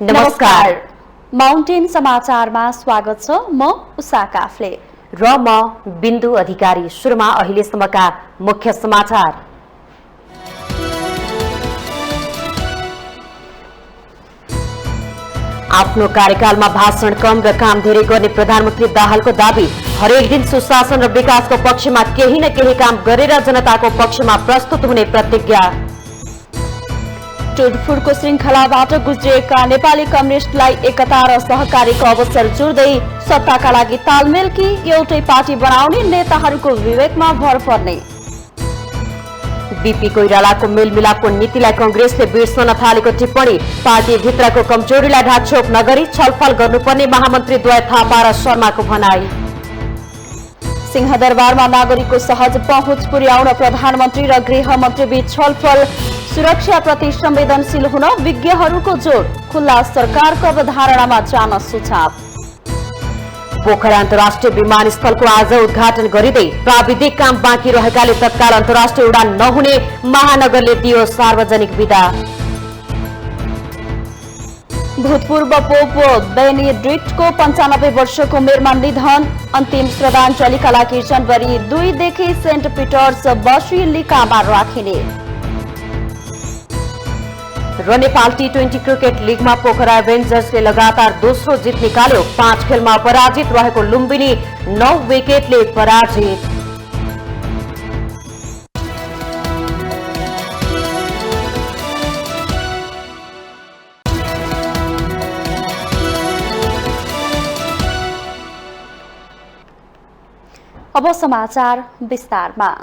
नमस्कार। माउन्टेन समाचारमा स्वागत छ। म उषा काफ्ले र म बिन्दु अधिकारी। सुरुमा अहिलेसम्मका मुख्य समाचार। आफ्नो कार्यकालमा भाषण कम र काम धेरै गर्ने प्रधानमन्त्री दाहालको दाबी। हरेक दिन सुशासन र विकासको पक्षमा केही न केही काम गरेर जनताको पक्षमा प्रस्तुत हुने प्रतिज्ञा। टुटफुटको श्रृङ्खलाबाट गुज्रिएका नेपाली कम्युनिस्टलाई एकता र सहकारीको अवसर जोड्दै सत्ताका लागि तालमेल कि एउटै पार्टी बनाउने नेताहरूको विवेकमा भर पर्ने। बीपी कोइरालाको मेलमिलापको नीतिलाई कंग्रेसले बिर्सन थालेको टिप्पणी। पार्टीभित्रको कमजोरीलाई ढाकछोप नगरी छलफल गर्नुपर्ने महामन्त्रीद्वय थापा र शर्माको भनाई। सिंहदरबारमा नागरिकको सहज पहुँच पुर्याउन प्रधानमन्त्री र गृहमन्त्री बीच छलफल। सुरक्षाप्रति संवेदनशील हुन विज्ञहरूको जोड। खुल्ला सरकारको अवधारणामा जान सुझाव। पोखरा अन्तर्राष्ट्रिय विमानस्थलको आज उद्घाटन गरिँदै प्राविधिक काम बाँकी रहेकाले तत्काल अन्तर्राष्ट्रिय उडान नहुने महानगरले दियो सार्वजनिक विदा। भूतपूर्व पोप बेनेडिक्टको 95 वर्षको उमेरमा निधन। अन्तिम श्रद्धाञ्जलीका लागि जनवरी 2 देखि सेन्ट पिटर्स बसिलिकामा राखिने। र नेपाल टी20 क्रिकेट लिगमा पोखरा एभेन्जर्सले लगातार दोस्रो जित निकाल्यो। 5 खेलमा पराजित रहेको लुम्बिनी 9 विकेटले पराजित। अब समाचार विस्तारमा।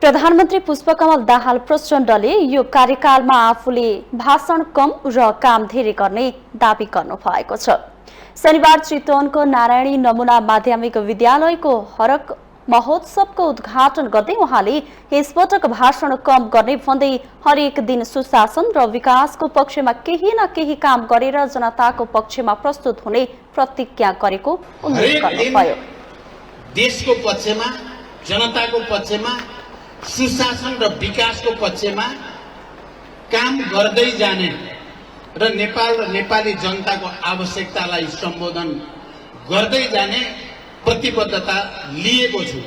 प्रधानमन्त्री पुष्पकमल दाहाल प्रचण्डले यो कार्यकालमा आफूले भाषण कम र काम धेरै गर्ने दावी गर्नु भएको छ। शनिबार चितवनको नारायणी नमुना माध्यमिक विद्यालयको हरक महोत्सवको उद्घाटन गर्दै उहाँले यसपटक भाषण कम गर्ने भन्दै हरेक दिन सुशासन र विकासको पक्षमा केही न केही काम गरेर जनताको पक्षमा प्रस्तुत हुने प्रतिज्ञा गरेको उल्लेख गर्नुभयो। देशको पक्षमा, जनताको पक्षमा, सुशासन र विकासको पक्षमा काम गर्दै जाने र नेपाल र नेपाली जनताको आवश्यकतालाई सम्बोधन गर्दै जाने प्रतिबद्धता लिएको छु।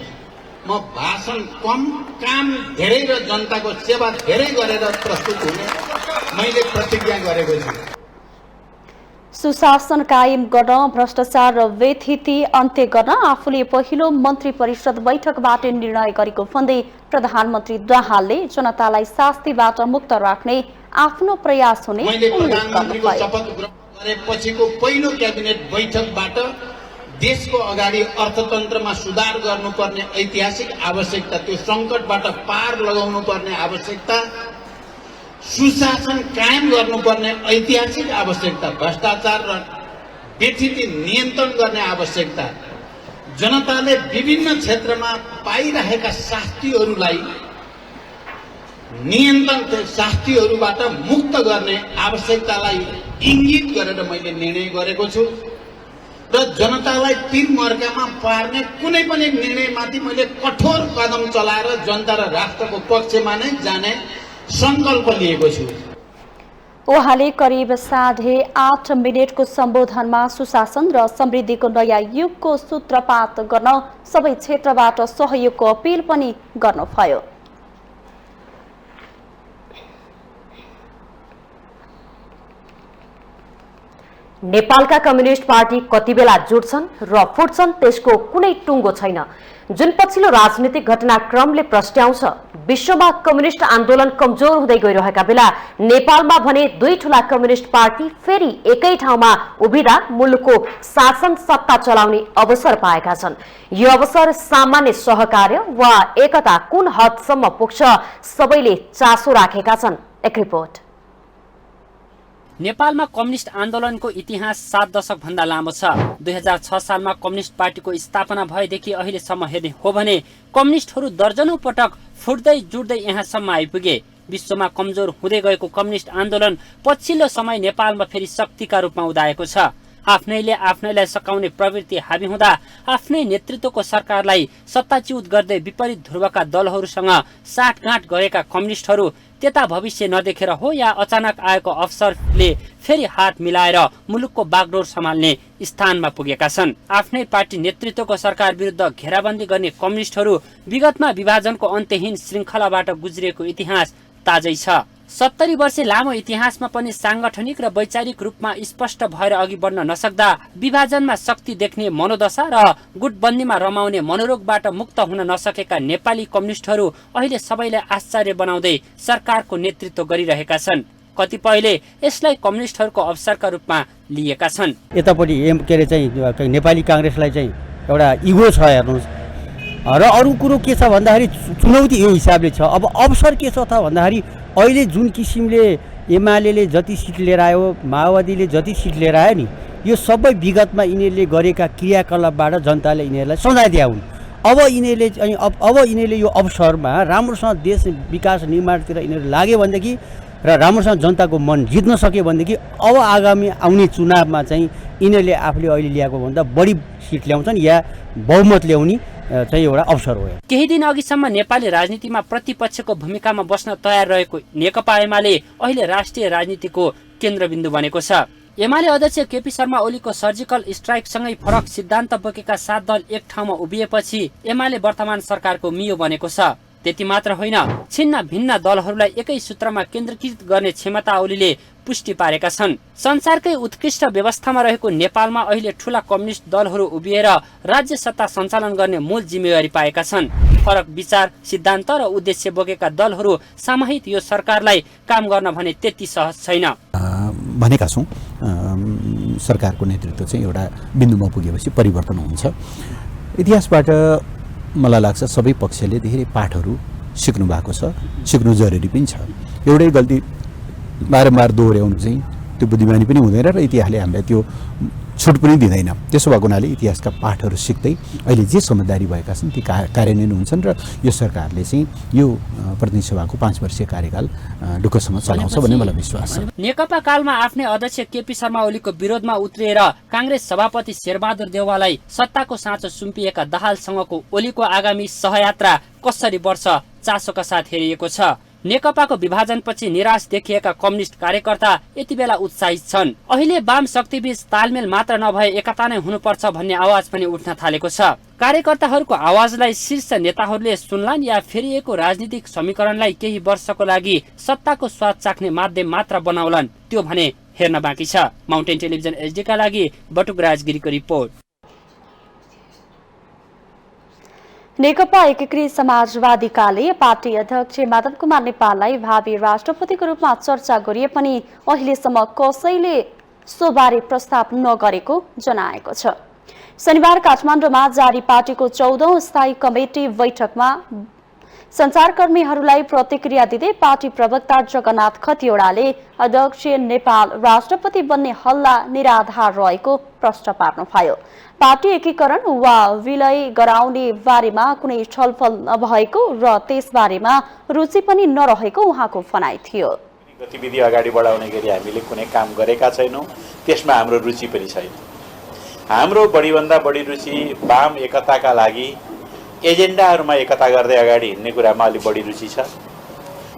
म भाषण कम, काम धेरै र जनताको सेवा धेरै गरेर प्रस्तुत हुने मैले प्रतिज्ञा गरेको छु। सुशासन कायम गर्न, भ्रष्टाचार र व्यथिति अन्त्य गर्न आफूले पहिलो मन्त्री परिषद बैठकबाट निर्णय गरेको भन्दै प्रधानमन्त्री दाहालले जनतालाई शास्तिबाट मुक्त राख्ने आफ्नो प्रयास हुने उल्लेख गर्नुभयो। शपथ ग्रहण गरेपछिको पहिलो क्याबिनेट बैठकबाट देशको अगाडि अर्थतन्त्रमा सुधार गर्नुपर्ने ऐतिहासिक आवश्यकता, त्यो संकटबाट पार लगाउनु पर्ने आवश्यकता, सुशासन कायम गर्नुपर्ने ऐतिहासिक आवश्यकता, भ्रष्टाचार र व्यथिति नियन्त्रण गर्ने आवश्यकता, जनताले विभिन्न क्षेत्रमा पाइरहेका शास्तिहरूलाई नियन्त्रण, शास्तिहरूबाट मुक्त गर्ने आवश्यकतालाई इङ्गित गरेर मैले निर्णय गरेको छु र जनतालाई तीरमर्कामा पार्ने कुनै पनि निर्णयमाथि मैले कठोर कदम चलाएर जनता र राष्ट्रको पक्षमा नै जाने संकल्प लिएको छु। उहाँले करिब 8.5 मिनेटको सम्बोधनमा सुशासन र समृद्धिको नयाँ युगको सूत्रपात गर्न सबै क्षेत्रबाट सहयोगको अपील पनि गर्नुभयो। नेपालका कम्युनिस्ट पार्टी कति बेला जुट्छन् र फुट्छन् त्यसको कुनै टुङ्गो छैन। जुन पछिल्लो राजनीतिक घटनाक्रमले प्रस्ट्याउँछ। विश्वमा कम्युनिस्ट आन्दोलन कमजोर हुँदै गइरहेका बेला नेपालमा भने दुई ठूला कम्युनिस्ट पार्टी फेरि एकै ठाउँमा उभिँदा मुलुकको शासन सत्ता चलाउने अवसर पाएका छन्। यो अवसर सामान्य सहकार्य वा एकता कुन हदसम्म पुग्छ सबैले चासो राखेका छन्। एक रिपोर्ट। नेपालमा कम्युनिस्ट आन्दोलनको इतिहास 7 दशक भन्दा लामो छ। 2006 सालमा कम्युनिस्ट पार्टीको स्थापना भएदेखि अहिलेसम्म हेर्ने हो भने कम्युनिस्टहरू दर्जनौं पटक फुट्दै जुट्दै यहाँसम्म आइपुगे। विश्वमा कमजोर हुँदै गएको कम्युनिस्ट आन्दोलन पछिल्लो समय नेपालमा फेरि शक्तिका रूपमा उदाएको छ। आफ्नैले आफ्नैलाई सकाउने प्रवृत्ति हाबी हुँदा आफ्नै नेतृत्वको सरकारलाई सत्ताच्युत गर्दै विपरीत ध्रुवका दलहरूसँग साटगाँठ गरेका कम्युनिस्टहरू त्यता भविष्य नदेखेर हो या अचानक आएको अवसरले फेरि हात मिलाएर मुलुकको बागडोर सम्हाल्ने स्थानमा पुगेका छन्। आफ्नै पार्टी नेतृत्वको सरकार विरुद्ध घेराबन्दी गर्ने कम्युनिस्टहरू विगतमा विभाजनको अन्त्यहीन श्रृङ्खलाबाट गुज्रिएको इतिहास ताजै छ। 70 वर्षे लामो इतिहासमा पनि सांगठनिक र वैचारिक रूपमा स्पष्ट भएर अघि बढ्न नसक्दा विभाजनमा शक्ति देख्ने मनोदशा र गुटबन्दीमा रमाउने मनोरोगबाट मुक्त हुन नसकेका नेपाली कम्युनिस्टहरू अहिले सबैलाई आश्चर्य बनाउँदै सरकारको नेतृत्व गरिरहेका छन्। कतिपयले यसलाई कम्युनिस्टहरूको अवसरका रूपमा लिएका छन्। यतापट्टि के अरे चाहिँ नेपाली काङ्ग्रेसलाई चाहिँ एउटा इगो छ हेर्नुहोस्, र अरू कुरो के छ भन्दाखेरि चुनौती यो हिसाबले छ। अब अवसर के छ त भन्दाखेरि अहिले जुन किसिमले एमाले जति सिट लिएर आयो, माओवादीले जति सिट लिएर आयो नि, यो सबै विगतमा यिनीहरूले गरेका क्रियाकलापबाट जनताले यिनीहरूलाई सजाय दिया हुन्। अब यिनीहरूले यो अवसरमा राम्रोसँग देश विकास निर्माणतिर यिनीहरू लाग्यो भनेदेखि र राम्रोसँग जनताको मन जित्न सक्यो भनेदेखि अब आगामी आउने चुनावमा चाहिँ यिनीहरूले आफूले अहिले ल्याएको भन्दा बढी सिट ल्याउँछन् या बहुमत ल्याउने चाहिँ एउटा अवसर हो। केही दिन अघिसम्म नेपाली राजनीतिमा प्रतिपक्षको भूमिकामा बस्न तयार रहेको नेकपा एमाले अहिले राष्ट्रिय राजनीतिको केन्द्रबिन्दु बनेको छ। एमाले अध्यक्ष केपी शर्मा ओलीको सर्जिकल स्ट्राइकसँगै फरक सिद्धान्त बोकेका 7 दल एक ठाउँमा उभिएपछि एमाले वर्तमान सरकारको मियो बनेको छ। त्यति मात्र होइन, छिन्न भिन्न दलहरूलाई एकै सूत्रमा केन्द्रीकृत गर्ने क्षमता ओलीले पुष्टि पारेका छन्। संसारकै उत्कृष्ट व्यवस्थामा रहेको नेपालमा अहिले ठूला कम्युनिस्ट दलहरू उभिएर राज्य सत्ता सञ्चालन गर्ने मूल जिम्मेवारी पाएका छन्। फरक विचार, सिद्धान्त र उद्देश्य बोकेका दलहरू सामूहिक यो सरकारलाई काम गर्न भने त्यति सहज छैन भनेका छौँ। सरकारको नेतृत्व चाहिँ एउटा बिन्दुमा पुगेपछि परिवर्तन हुन्छ। इतिहासबाट मलाई लाग्छ सबै पक्षले धेरै पाठहरू सिक्नु भएको छ, सिक्नु जरुरी पनि छ। एउटै गल्ती बारम्बार दोहोऱ्याउनु चाहिँ त्यो बुद्धिमानी पनि हुँदैन र इतिहासले हामीलाई त्यो छुट पनि दिँदैन। त्यसो भएको हुनाले इतिहासका पाठहरू सिक्दै अहिले जे समझदारी भएका छन् ती कार्यान्वयन हुन्छन् र यो सरकारले चाहिँ यो प्रतिनिधि सभाको 5 वर्षीय कार्यकाल ढुक्कसँग चलाउँछ भन्ने मलाई विश्वास छ। नेकपा कालमा आफ्नै अध्यक्ष केपी शर्मा ओलीको विरोधमा उत्रिएर काङ्ग्रेस सभापति शेरबहादुर देउवालाई सत्ताको साँचो सुम्पिएका दाहालसँगको ओलीको आगामी सहयात्रा कसरी बढ्छ चासोका साथ हेरिएको छ। नेकपाको विभाजनपछि निराश देखिएका कम्युनिस्ट कार्यकर्ता यति बेला उत्साहित छन्। अहिले वाम शक्तिबीच तालमेल मात्र नभए एकता नै हुनुपर्छ भन्ने आवाज पनि उठ्न थालेको छ। कार्यकर्ताहरूको आवाजलाई शीर्ष नेताहरूले सुन्लान् या फेरिएको राजनीतिक समीकरणलाई केही वर्षको लागि सत्ताको स्वाद चाख्ने माध्यम मात्र बनाउलान्, त्यो भने हेर्न बाँकी छ। माउन्टेन टेलिभिजन एचडी का लागि बटुक राजगिरीको रिपोर्ट। नेकपा एकीकृत समाजवादीकाले पार्टी अध्यक्ष माधव कुमार नेपाललाई भावी राष्ट्रपतिको रूपमा चर्चा गरिए पनि अहिलेसम्म कसैले सोबारे प्रस्ताव नगरेको जनाएको छ। शनिबार काठमाडौँमा जारी पार्टीको 14औं स्थायी कमिटी बैठकमा सञ्चारकर्मीहरूलाई प्रतिक्रिया दिँदै पार्टी प्रवक्ता जगन्नाथ खतिवड़ाले अध्यक्ष नेपाल राष्ट्रपति बन्ने हल्ला निराधार रहेको प्रश्न पार्नुभयो। पार्टी एकीकरण वा विलय गराउने बारेमा कुनै छलफल नभएको र त्यसबारेमा रुचि पनि नरहेको उहाँको भनाइ थियो। गतिविधि अगाडि बढाउने गरी हामीले कुनै काम गरेका छैनौं, त्यसमा हाम्रो रुचि पनि छैन। हाम्रो बढीभन्दा बढी रुचि वाम एकताका लागि एजेन्डाहरूमा एकता गर्दै अगाडि हिँड्ने कुरामा अलि बढी रुचि छ।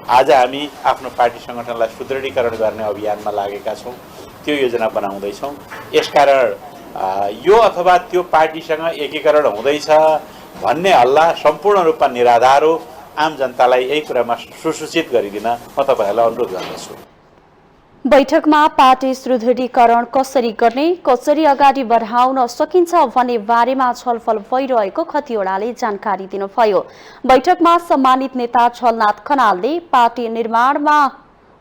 आज हामी आफ्नो पार्टी संगठनलाई सुदृढीकरण गर्ने अभियानमा लागेका छौं, त्यो योजना बनाउँदैछौं। यसकारण यो अथवा त्यो पार्टीसँग एकीकरण हुँदैछ भन्ने हल्ला सम्पूर्ण रूपमा निराधार हो। आम जनतालाई यही कुरामा सुसूचित गरिदिन म तपाईहरुलाई अनुरोध गर्दछु। बैठकमा पार्टी सुदृढीकरण कसरी गर्ने, कसरी अगाडि बढाउन सकिन्छ भन्ने बारेमा छलफल भइरहेको खतिवड़ाले जानकारी दिनुभयो। बैठकमा सम्मानित नेता छलनाथ खनालले पार्टी निर्माणमा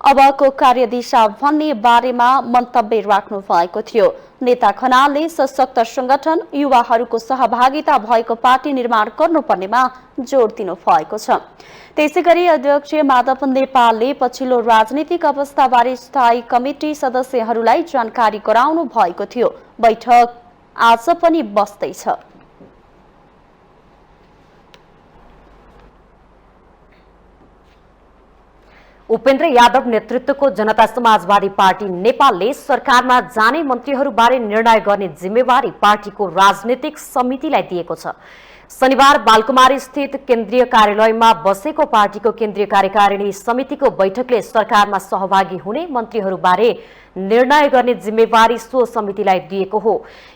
अबको कार्यदिशा भन्ने बारेमा मन्तव्य राख्नु भएको थियो। नेता खनालले सशक्त संगठन, युवाहरूको सहभागिता भएको पार्टी निर्माण गर्नुपर्नेमा जोड दिनु भएको छ। त्यसैगरी अध्यक्ष माधव नेपालले पछिल्लो राजनीतिक अवस्थाबारे स्थायी कमिटी सदस्यहरूलाई जानकारी गराउनु भएको थियो। बैठक आज पनि बस्दैछ। उपेन्द्र यादव नेतृत्वको जनता समाजवादी पार्टी नेपालले सरकारमा जाने मन्त्रीहरूबारे निर्णय गर्ने जिम्मेवारी पार्टीको राजनीतिक समितिलाई दिएको छ। शनिबार बालकुमारी स्थित केन्द्रीय कार्यालयमा बसेको पार्टीको केन्द्रीय कार्यकारिणी समितिको बैठकले सरकारमा सहभागी हुने मन्त्रीहरूबारे निर्णय गर्ने जिम्मेवारी सो समितिलाई दिएको हो।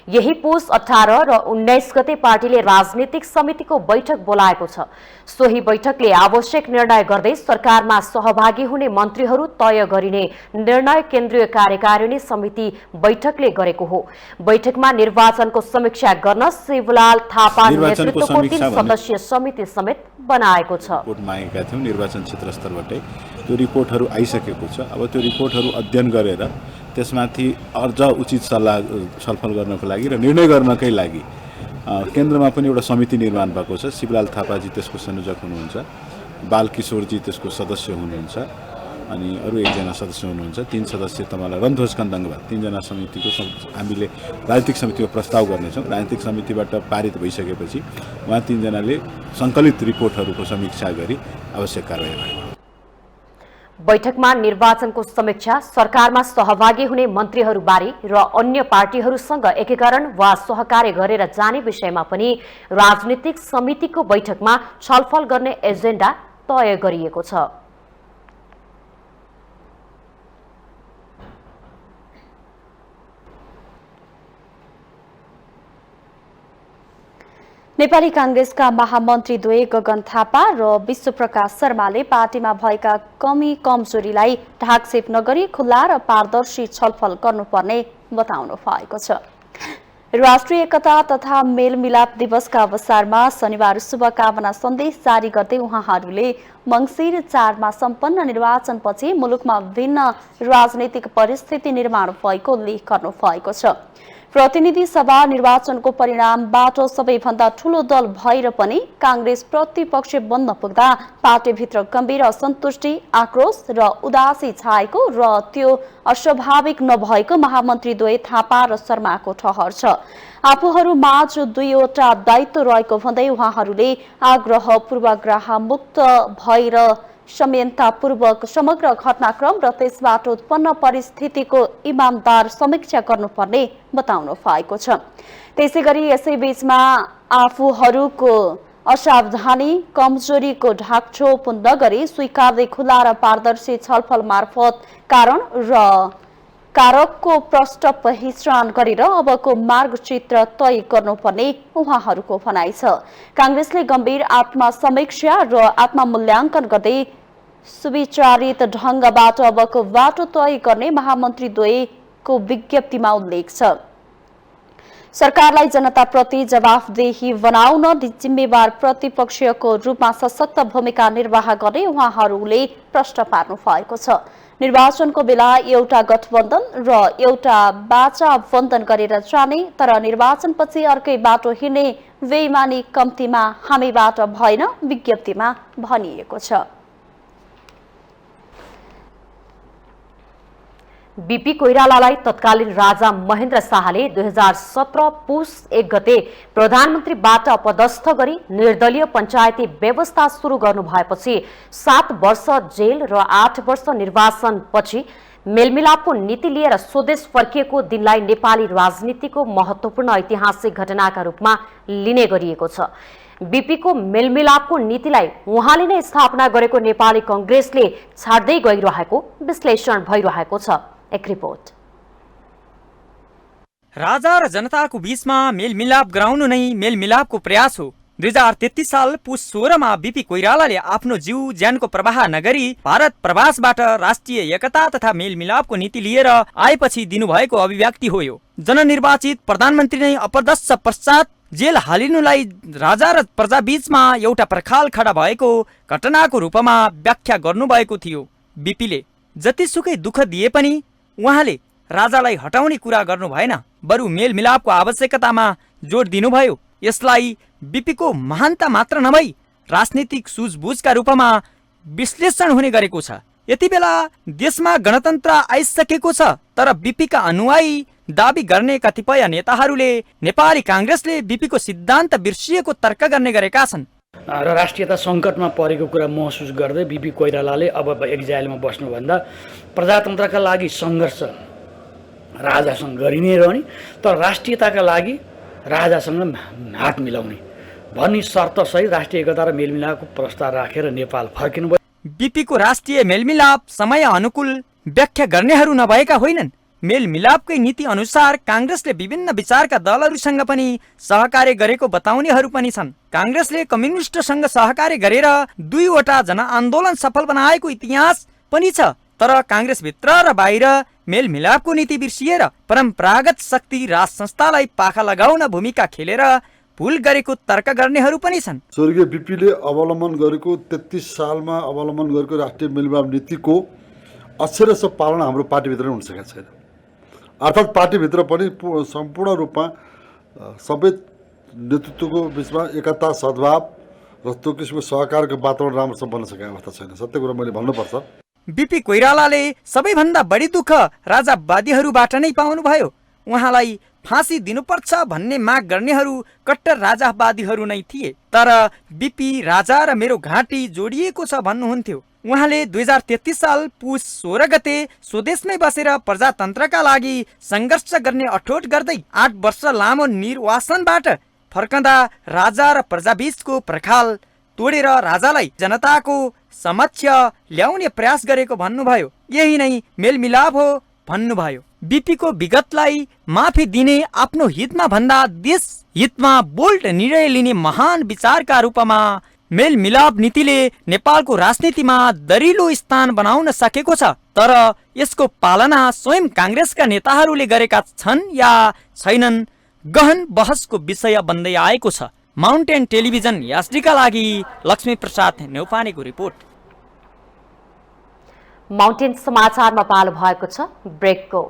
यही पुस 18 र 19 गते पार्टीले राजनीतिक समितिको बैठक बोलाएको छ। सोही बैठकले आवश्यक निर्णय गर्दै सरकारमा सहभागी हुने मन्त्रीहरू तय गरिने निर्णय केन्द्रीय कार्यकारिणी समिति बैठकले गरेको हो। बैठकमा निर्वाचनको समीक्षा गर्न शिवलाल थापा नेतृत्वको 3 सदस्यीय समिति समेत बनाएको छ। रिपोर्ट मागेका थियौं निर्वाचन क्षेत्र स्तरबाटै, त्यो रिपोर्टहरू आइसकेको छ। अब त्यो रिपोर्टहरू अध्ययन गरेर त्यसमाथि अझ उचित सल्लाह छलफल गर्नको लागि र निर्णय गर्नकै लागि केन्द्रमा पनि एउटा समिति निर्माण भएको छ। शिवलाल थापाजी त्यसको संयोजक हुनुहुन्छ, बालकिशोरजी त्यसको सदस्य हुनुहुन्छ, अनि अरू एकजना सदस्य हुनुहुन्छ। 3 सदस्य तपाईँलाई रन्ध्रोज कन्दङ्गवा 3 जना समितिको हामीले राजनीतिक समितिको प्रस्ताव गर्नेछौँ। राजनीतिक समितिबाट पारित भइसकेपछि उहाँ 3 जनाले सङ्कलित रिपोर्टहरूको समीक्षा गरी आवश्यक कारबाही गर्नु। बैठकमा निर्वाचनको समीक्षा, सरकारमा सहभागी हुने मन्त्रीहरूबारे र अन्य पार्टीहरूसँग एकीकरण वा सहकार्य गरेर जाने विषयमा पनि राजनीतिक समितिको बैठकमा छलफल गर्ने एजेन्डा तय गरिएको छ। नेपाली कांग्रेसका महामन्त्रीद्वय गगन थापा र विश्वप्रकाश शर्माले पार्टीमा भएका कमी कमजोरीलाई ढाकछेप नगरी खुला र पारदर्शी छलफल गर्नुपर्ने बताउनु भएको छ। राष्ट्रिय एकता तथा मेलमिलाप दिवसका अवसरमा शनिबार शुभकामना सन्देश जारी गर्दै उहाँहरूले मंसिर 4 मा सम्पन्न निर्वाचनपछि मुलुकमा भिन्न राजनैतिक परिस्थिति निर्माण भएको उल्लेख गर्नु भएको छ। प्रतिनिधि सभा निर्वाचनको परिणामबाट सबैभन्दा ठूलो दल भएर पनि कांग्रेस प्रतिपक्ष बन्न पुग्दा पार्टीभित्र गम्भीर असन्तुष्टि, आक्रोश र उदासी छाएको र त्यो अस्वाभाविक नभएको महामन्त्रीद्वय थापा र शर्माको ठहर छ। आफूहरूमाझ 2वटा दायित्व रहेको भन्दै उहाँहरूले आग्रह पूर्वाग्रह मुक्त भएर संयमतापूर्वक समग्र घटनाक्रम र त्यसबाट उत्पन्न परिस्थितिको इमानदार समीक्षा गर्नुपर्ने बताउनु भएको छ। त्यसैगरी यसैबीचमा आफूहरूको असावधानी, कमजोरीको ढाकछोप नगरी स्वीकार्दै खुला र पारदर्शी छलफल मार्फत कारण र कारकको प्रष्ट पहिचान गरेर अबको मार्गचित्र तय गर्नुपर्ने उहाँहरूको भनाइ छ। कांग्रेसले गम्भीर आत्मसमीक्षा र आत्ममूल्याङ्कन गर्दै सुविचारित ढंगबाट अबको बाटो तय गर्ने महामन्त्रीद्वयको विज्ञप्तिमा उल्लेख छ। सरकारलाई जनताप्रति जवाफदेही बनाउन जिम्मेवार प्रतिपक्षको रूपमा सशक्त भूमिका निर्वाह गर्ने उहाँहरूले प्रश्न पार्नु भएको छ। निर्वाचनको बेला एउटा गठबन्धन र एउटा बाचा बन्धन गरेर जाने, तर निर्वाचनपछि अर्कै बाटो हिँड्ने बेइमानी कम्तीमा हामीबाट भएन, विज्ञप्तिमा भनिएको छ। बीपी कोइरालालाई तत्कालीन राजा महेन्द्र शाहले 2017 पुस 1 गते प्रधानमन्त्रीबाट अपदस्थ गरी निर्दलीय पञ्चायती व्यवस्था सुरु गर्नु भएपछि 7 वर्ष जेल र 8 वर्ष निर्वासनपछि मेलमिलापको नीति लिएर स्वदेश फर्किएको दिनलाई नेपाली राजनीतिको महत्त्वपूर्ण ऐतिहासिक घटनाका रूपमा लिने गरिएको छ। बीपीको मेलमिलापको नीतिलाई उहाँले नै स्थापना गरेको नेपाली कांग्रेसले छाड्दै गइरहेको विश्लेषण भइरहेको छ। एक रिपोर्ट। राजा र जनताको बीचमा मेलमिलाप गराउनु नै मेलमिलापको प्रयास हो। 2033 साल पुस 16 मा बीपी कोइरालाले आफ्नो जीव ज्यानको प्रवाह नगरी भारत प्रवासबाट राष्ट्रिय एकता तथा मेलमिलापको नीति लिएर आएपछि दिनुभएको अभिव्यक्ति हो यो। जननिर्वाचित प्रधानमन्त्री नै अपदस्थ पश्चात जेल हालिनुलाई राजा र प्रजा बीचमा एउटा पर्खाल खडा भएको घटनाको रूपमा व्याख्या गर्नुभएको थियो। बीपीले जतिसुकै दुःख दिए पनि उहाँले राजालाई हटाउने कुरा गर्नु भएन, बरु मेलमिलापको आवश्यकतामा जोड दिनुभयो। यसलाई बीपीको महानता मात्र नभई राजनीतिक सुझबुझका रूपमा विश्लेषण हुने गरेको छ। यति बेला देशमा गणतन्त्र आइसकेको छ, तर बीपीका अनुयायी दाबी गर्ने कतिपय नेताहरूले नेपाली कांग्रेसले बीपीको सिद्धान्त बिर्सिएको तर्क गर्ने गरेका छन्। र राष्ट्रियता सङ्कटमा परेको कुरा महसुस गर्दै बिपी कोइरालाले अब एक्जाइलमा बस्नुभन्दा प्रजातन्त्रका लागि सङ्घर्ष राजासँग गरिने रहने तर राष्ट्रियताका लागि राजासँग हात मिलाउने भन्ने शर्तसहित राष्ट्रिय एकता र मेलमिलापको प्रस्ताव राखेर नेपाल फर्किनुभयो। बीपीको राष्ट्रिय मेलमिलाप समय अनुकूल व्याख्या गर्नेहरू नभएका होइनन्। मेलमिलापकै नीति अनुसार काङ्ग्रेसले विभिन्न विचारका दलहरूसँग पनि सहकार्य गरेको बताउनेहरू पनि छन्। काङ्ग्रेसले कम्युनिस्टसँग सहकार्य गरेर 2वटा जनआन्दोलन सफल बनाएको इतिहास पनि छ। तर काङ्ग्रेसभित्र र बाहिर मेलमिलापको नीति बिर्सिएर परम्परागत शक्ति राज संस्थालाई पाखा लगाउन भूमिका खेलेर भुल गरेको तर्क गर्नेहरू पनि छन्। स्वर्गीय बीपीले अवलम्बन गरेको 33 सालमा अवलम्बन गरेको राष्ट्रिय मेलमिलाप नीतिको अक्षरश पालना हाम्रो पार्टीभित्र हुन सकेको छैन। अर्थात् पार्टीभित्र पनि सम्पूर्ण रूपमा सबै नेतृत्वको बिचमा एकता सद्भाव र त्यो किसिमको सहकारको वातावरण राम्रोसँग बन्न सकेको अवस्था छैन। सत्य कुरा मैले भन्नुपर्छ। बीपी कोइरालाले सबैभन्दा बढी दुःख राजावादीहरूबाट नै पाउनुभयो। उहाँलाई फाँसी दिनुपर्छ भन्ने माग गर्नेहरू कट्टर राजावादीहरू नै थिए। तर बीपी राजा र मेरो घाँटी जोडिएको छ भन्नुहुन्थ्यो। उहाँले 2033 साल पुस 16 गते स्वदेशमै बसेर प्रजातन्त्रका लागि सङ्घर्ष गर्ने अठोट गर्दै 8 वर्ष लामो निर्वासनबाट फर्कँदा राजा र प्रजाबीचको पर्खाल तोडेर राजालाई जनताको समक्ष ल्याउने प्रयास गरेको भन्नुभयो। यही नै मेलमिलाप हो भन्नुभयो। बीपीको विगतलाई माफी दिने आफ्नो हितमा भन्दा देश हितमा बोल्ड निर्णय लिने महान विचारका रूपमा मेलमिलाप नीतिले नेपालको राजनीतिमा दरिलो स्थान बनाउन सकेको छ। तर यसको पालना स्वयं काङ्ग्रेसका नेताहरूले गरेका छन् या छैनन् गहन बहसको विषय बन्दै आएको छ। माउन्टेन टेलिभिजन एसडीका लागि लक्ष्मी प्रसाद नेउपानेको रिपोर्ट। माउन्टेन समाचारमा पालो भएको छ ब्रेकको।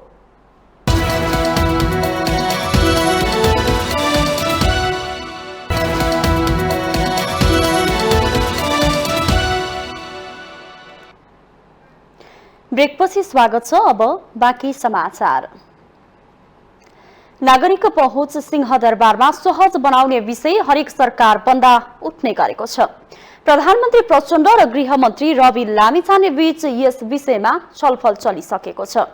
ब्रेकपछि स्वागत छ। अब बाँकी समाचार। नागरिक पहुँच सिंहदरबारमा सहज बनाउने विषय हरेक सरकार बन्दा उठ्ने गरेको छ। प्रधानमन्त्री प्रचण्ड र गृहमन्त्री रवि लामिछाने बीच यस विषयमा छलफल चलिसकेको छ।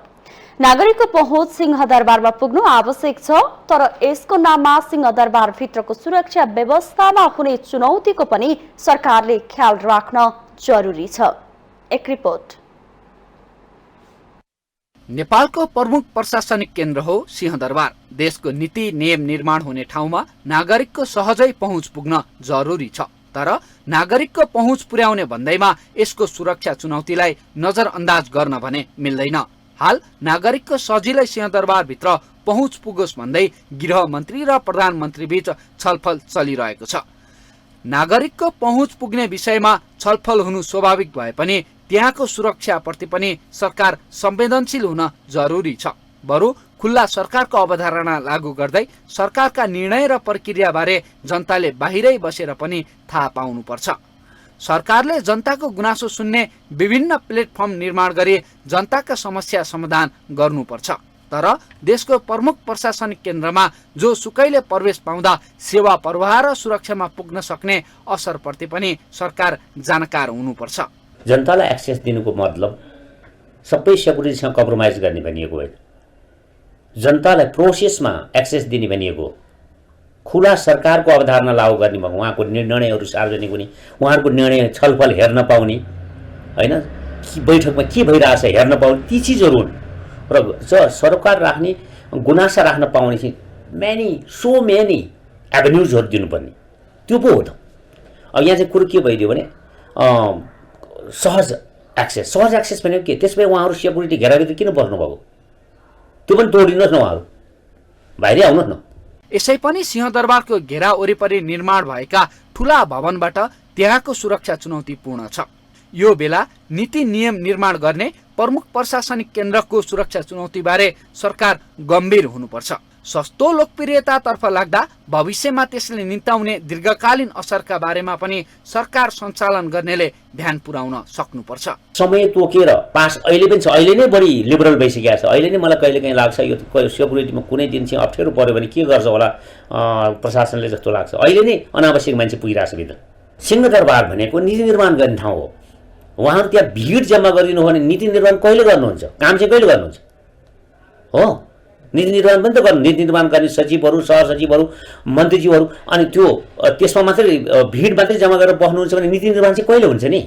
नागरिक पहुँच सिंहदरबारमा पुग्नु आवश्यक छ, तर यसको नाममा सिंहदरबारभित्रको सुरक्षा व्यवस्थामा हुने चुनौतीको पनि सरकारले ख्याल राख्न जरुरी छ। एक रिपोर्ट। नेपालको प्रमुख प्रशासनिक केन्द्र हो सिंहदरबार। देशको नीति नियम निर्माण हुने ठाउँमा नागरिकको सहजै पहुँच पुग्न जरुरी छ। तर नागरिकको पहुँच पुर्याउने भन्दैमा यसको सुरक्षा चुनौतीलाई नजरअन्दाज गर्न भने मिल्दैन। हाल नागरिकको सजिलै सिंहदरबारभित्र पहुँच पुगोस् भन्दै गृहमन्त्री र प्रधानमन्त्री बीच छलफल चलिरहेको छ। नागरिकको पहुँच पुग्ने विषयमा छलफल हुनु स्वाभाविक भए पनि त्यहाँको सुरक्षाप्रति पनि सरकार संवेदनशील हुन जरुरी छ। बरु खुल्ला सरकारको अवधारणा लागू गर्दै सरकारका निर्णय र प्रक्रियाबारे जनताले बाहिरै बसेर पनि थाहा पाउनुपर्छ। सरकारले जनताको गुनासो सुन्ने विभिन्न प्लेटफर्म निर्माण गरी जनताका समस्या समाधान गर्नुपर्छ। तर देशको प्रमुख प्रशासनिक केन्द्रमा जो सुकैले प्रवेश पाउँदा सेवा प्रवाह र सुरक्षामा पुग्न सक्ने असरप्रति पनि सरकार जानकार हुनुपर्छ। जनतालाई एक्सेस दिनुको मतलब सबै सेक्युरिटीसँग कम्प्रोमाइज गर्ने भनिएको होइन। जनतालाई प्रोसेसमा एक्सेस दिने भनिएको। खुला सरकारको अवधारणा लागू गर्ने भएको। उहाँको निर्णयहरू सार्वजनिक हुने, उहाँहरूको निर्णय छलफल हेर्न पाउने, होइन बैठकमा के भइरहेछ हेर्न पाउने, ती चिजहरू हुन्। र सरकार राख्ने गुनासा राख्न पाउने सो मेनी एभेन्युजहरू दिनुपर्ने, त्यो पो हो त। अब यहाँ चाहिँ कुरो के भइदियो भने सहज एक्सेस भनेको के? त्यसमै उहाँहरू सेक्युरिटी घेराभित्र किन बस्नुभएको? त्यो पनि तोडिनुहोस् न, उहाँहरू बाहिरै आउनुहोस् न। यसै पनि सिंहदरबारको घेरा वरिपरि निर्माण भएका ठूला भवनबाट त्यहाँको सुरक्षा चुनौतीपूर्ण छ। यो बेला नीति नियम निर्माण गर्ने प्रमुख प्रशासनिक केन्द्रको सुरक्षा चुनौतीबारे सरकार गम्भीर हुनुपर्छ। सस्तो लोकप्रियतातर्फ लाग्दा भविष्यमा त्यसले निम्ताउने दीर्घकालीन असरका बारेमा पनि सरकार सञ्चालन गर्नेले ध्यान पुर्याउन सक्नुपर्छ। समय तोकेर पास अहिले पनि छ, अहिले नै बढी लिबरल भइसकेको छ। अहिले नै मलाई कहिलेकाहीँ लाग्छ यो सेक्युरिटीमा कुनै दिन चाहिँ अप्ठ्यारो पर्यो भने के गर्छ होला प्रशासनले जस्तो लाग्छ। अहिले नै अनावश्यक मान्छे पुगिरहेको छ भित्र। सिंहदरबार भनेको नीति निर्माण गर्ने ठाउँ हो। उहाँहरू त्यहाँ भिड जम्मा गरिदिनु हो भने नीति निर्माण कहिले गर्नुहुन्छ? काम चाहिँ कहिले गर्नुहुन्छ? हो, नीति निर्माण पनि त गर्नु। नीति निर्माण गर्ने सचिवहरू, सहसचिवहरू, मन्त्रीज्यूहरू, अनि त्यो त्यसमा मात्रै भिड मात्रै जम्मा गरेर बस्नुहुन्छ भने नीति निर्माण चाहिँ कहिले हुन्छ नि?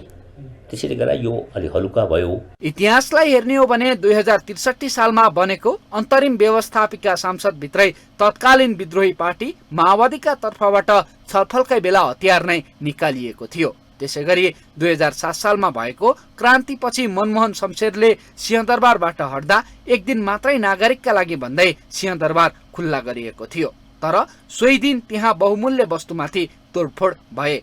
त्यसैले गर्दा यो अलि हलुका भयो। इतिहासलाई हेर्ने हो भने 2063 सालमा बनेको अन्तरिम व्यवस्थापिका संसदभित्रै तत्कालीन विद्रोही पार्टी माओवादीका तर्फबाट छलफलकै बेला हतियार नै निकालिएको थियो। त्यसैगरी 2007 सालमा भएको क्रान्तिपछि मनमोहन शमशेरले सिंहदरबारबाट हट्दा एक दिन मात्रै नागरिकका लागि भन्दै सिंहदरबार खुल्ला गरिएको थियो। तर सोही दिन त्यहाँ बहुमूल्य वस्तुमाथि तोडफोड भए।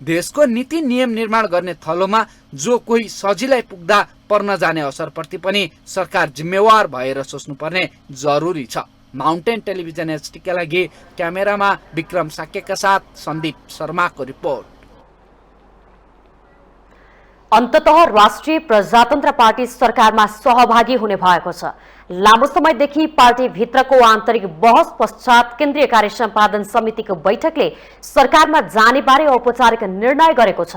देशको नीति नियम निर्माण गर्ने थलोमा जो कोही सजिलै पुग्दा पर्न जाने असरप्रति पनि सरकार जिम्मेवार भएर सोच्नुपर्ने जरुरी छ। माउन्टेन टेलिभिजन एचटीका लागि क्यामेरामा विक्रम साक्यका साथ सन्दीप शर्माको रिपोर्ट। अन्ततः राष्ट्रिय प्रजातन्त्र पार्टी सरकारमा सहभागी हुने भएको छ। लामो समयदेखि पार्टी भित्रको आन्तरिक बहस पश्चात केन्द्रीय कार्य सम्पादन समितिको बैठकले सरकारमा जाने बारे औपचारिक निर्णय गरेको छ।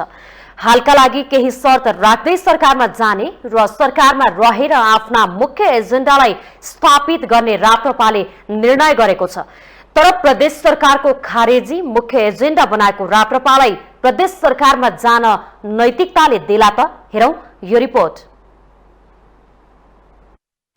हालका लागि केही शर्त राख्दै सरकारमा जाने र सरकारमा रहेर आफ्ना मुख्य एजेन्डालाई स्थापित गर्ने राप्रपाले निर्णय गरेको छ। तर प्रदेश सरकारको खारेजी मुख्य एजेन्डा बनाएको राप्रपालाई प्रदेश सरकारमा जान नैतिकताले देला त? हेरौं यो रिपोर्ट।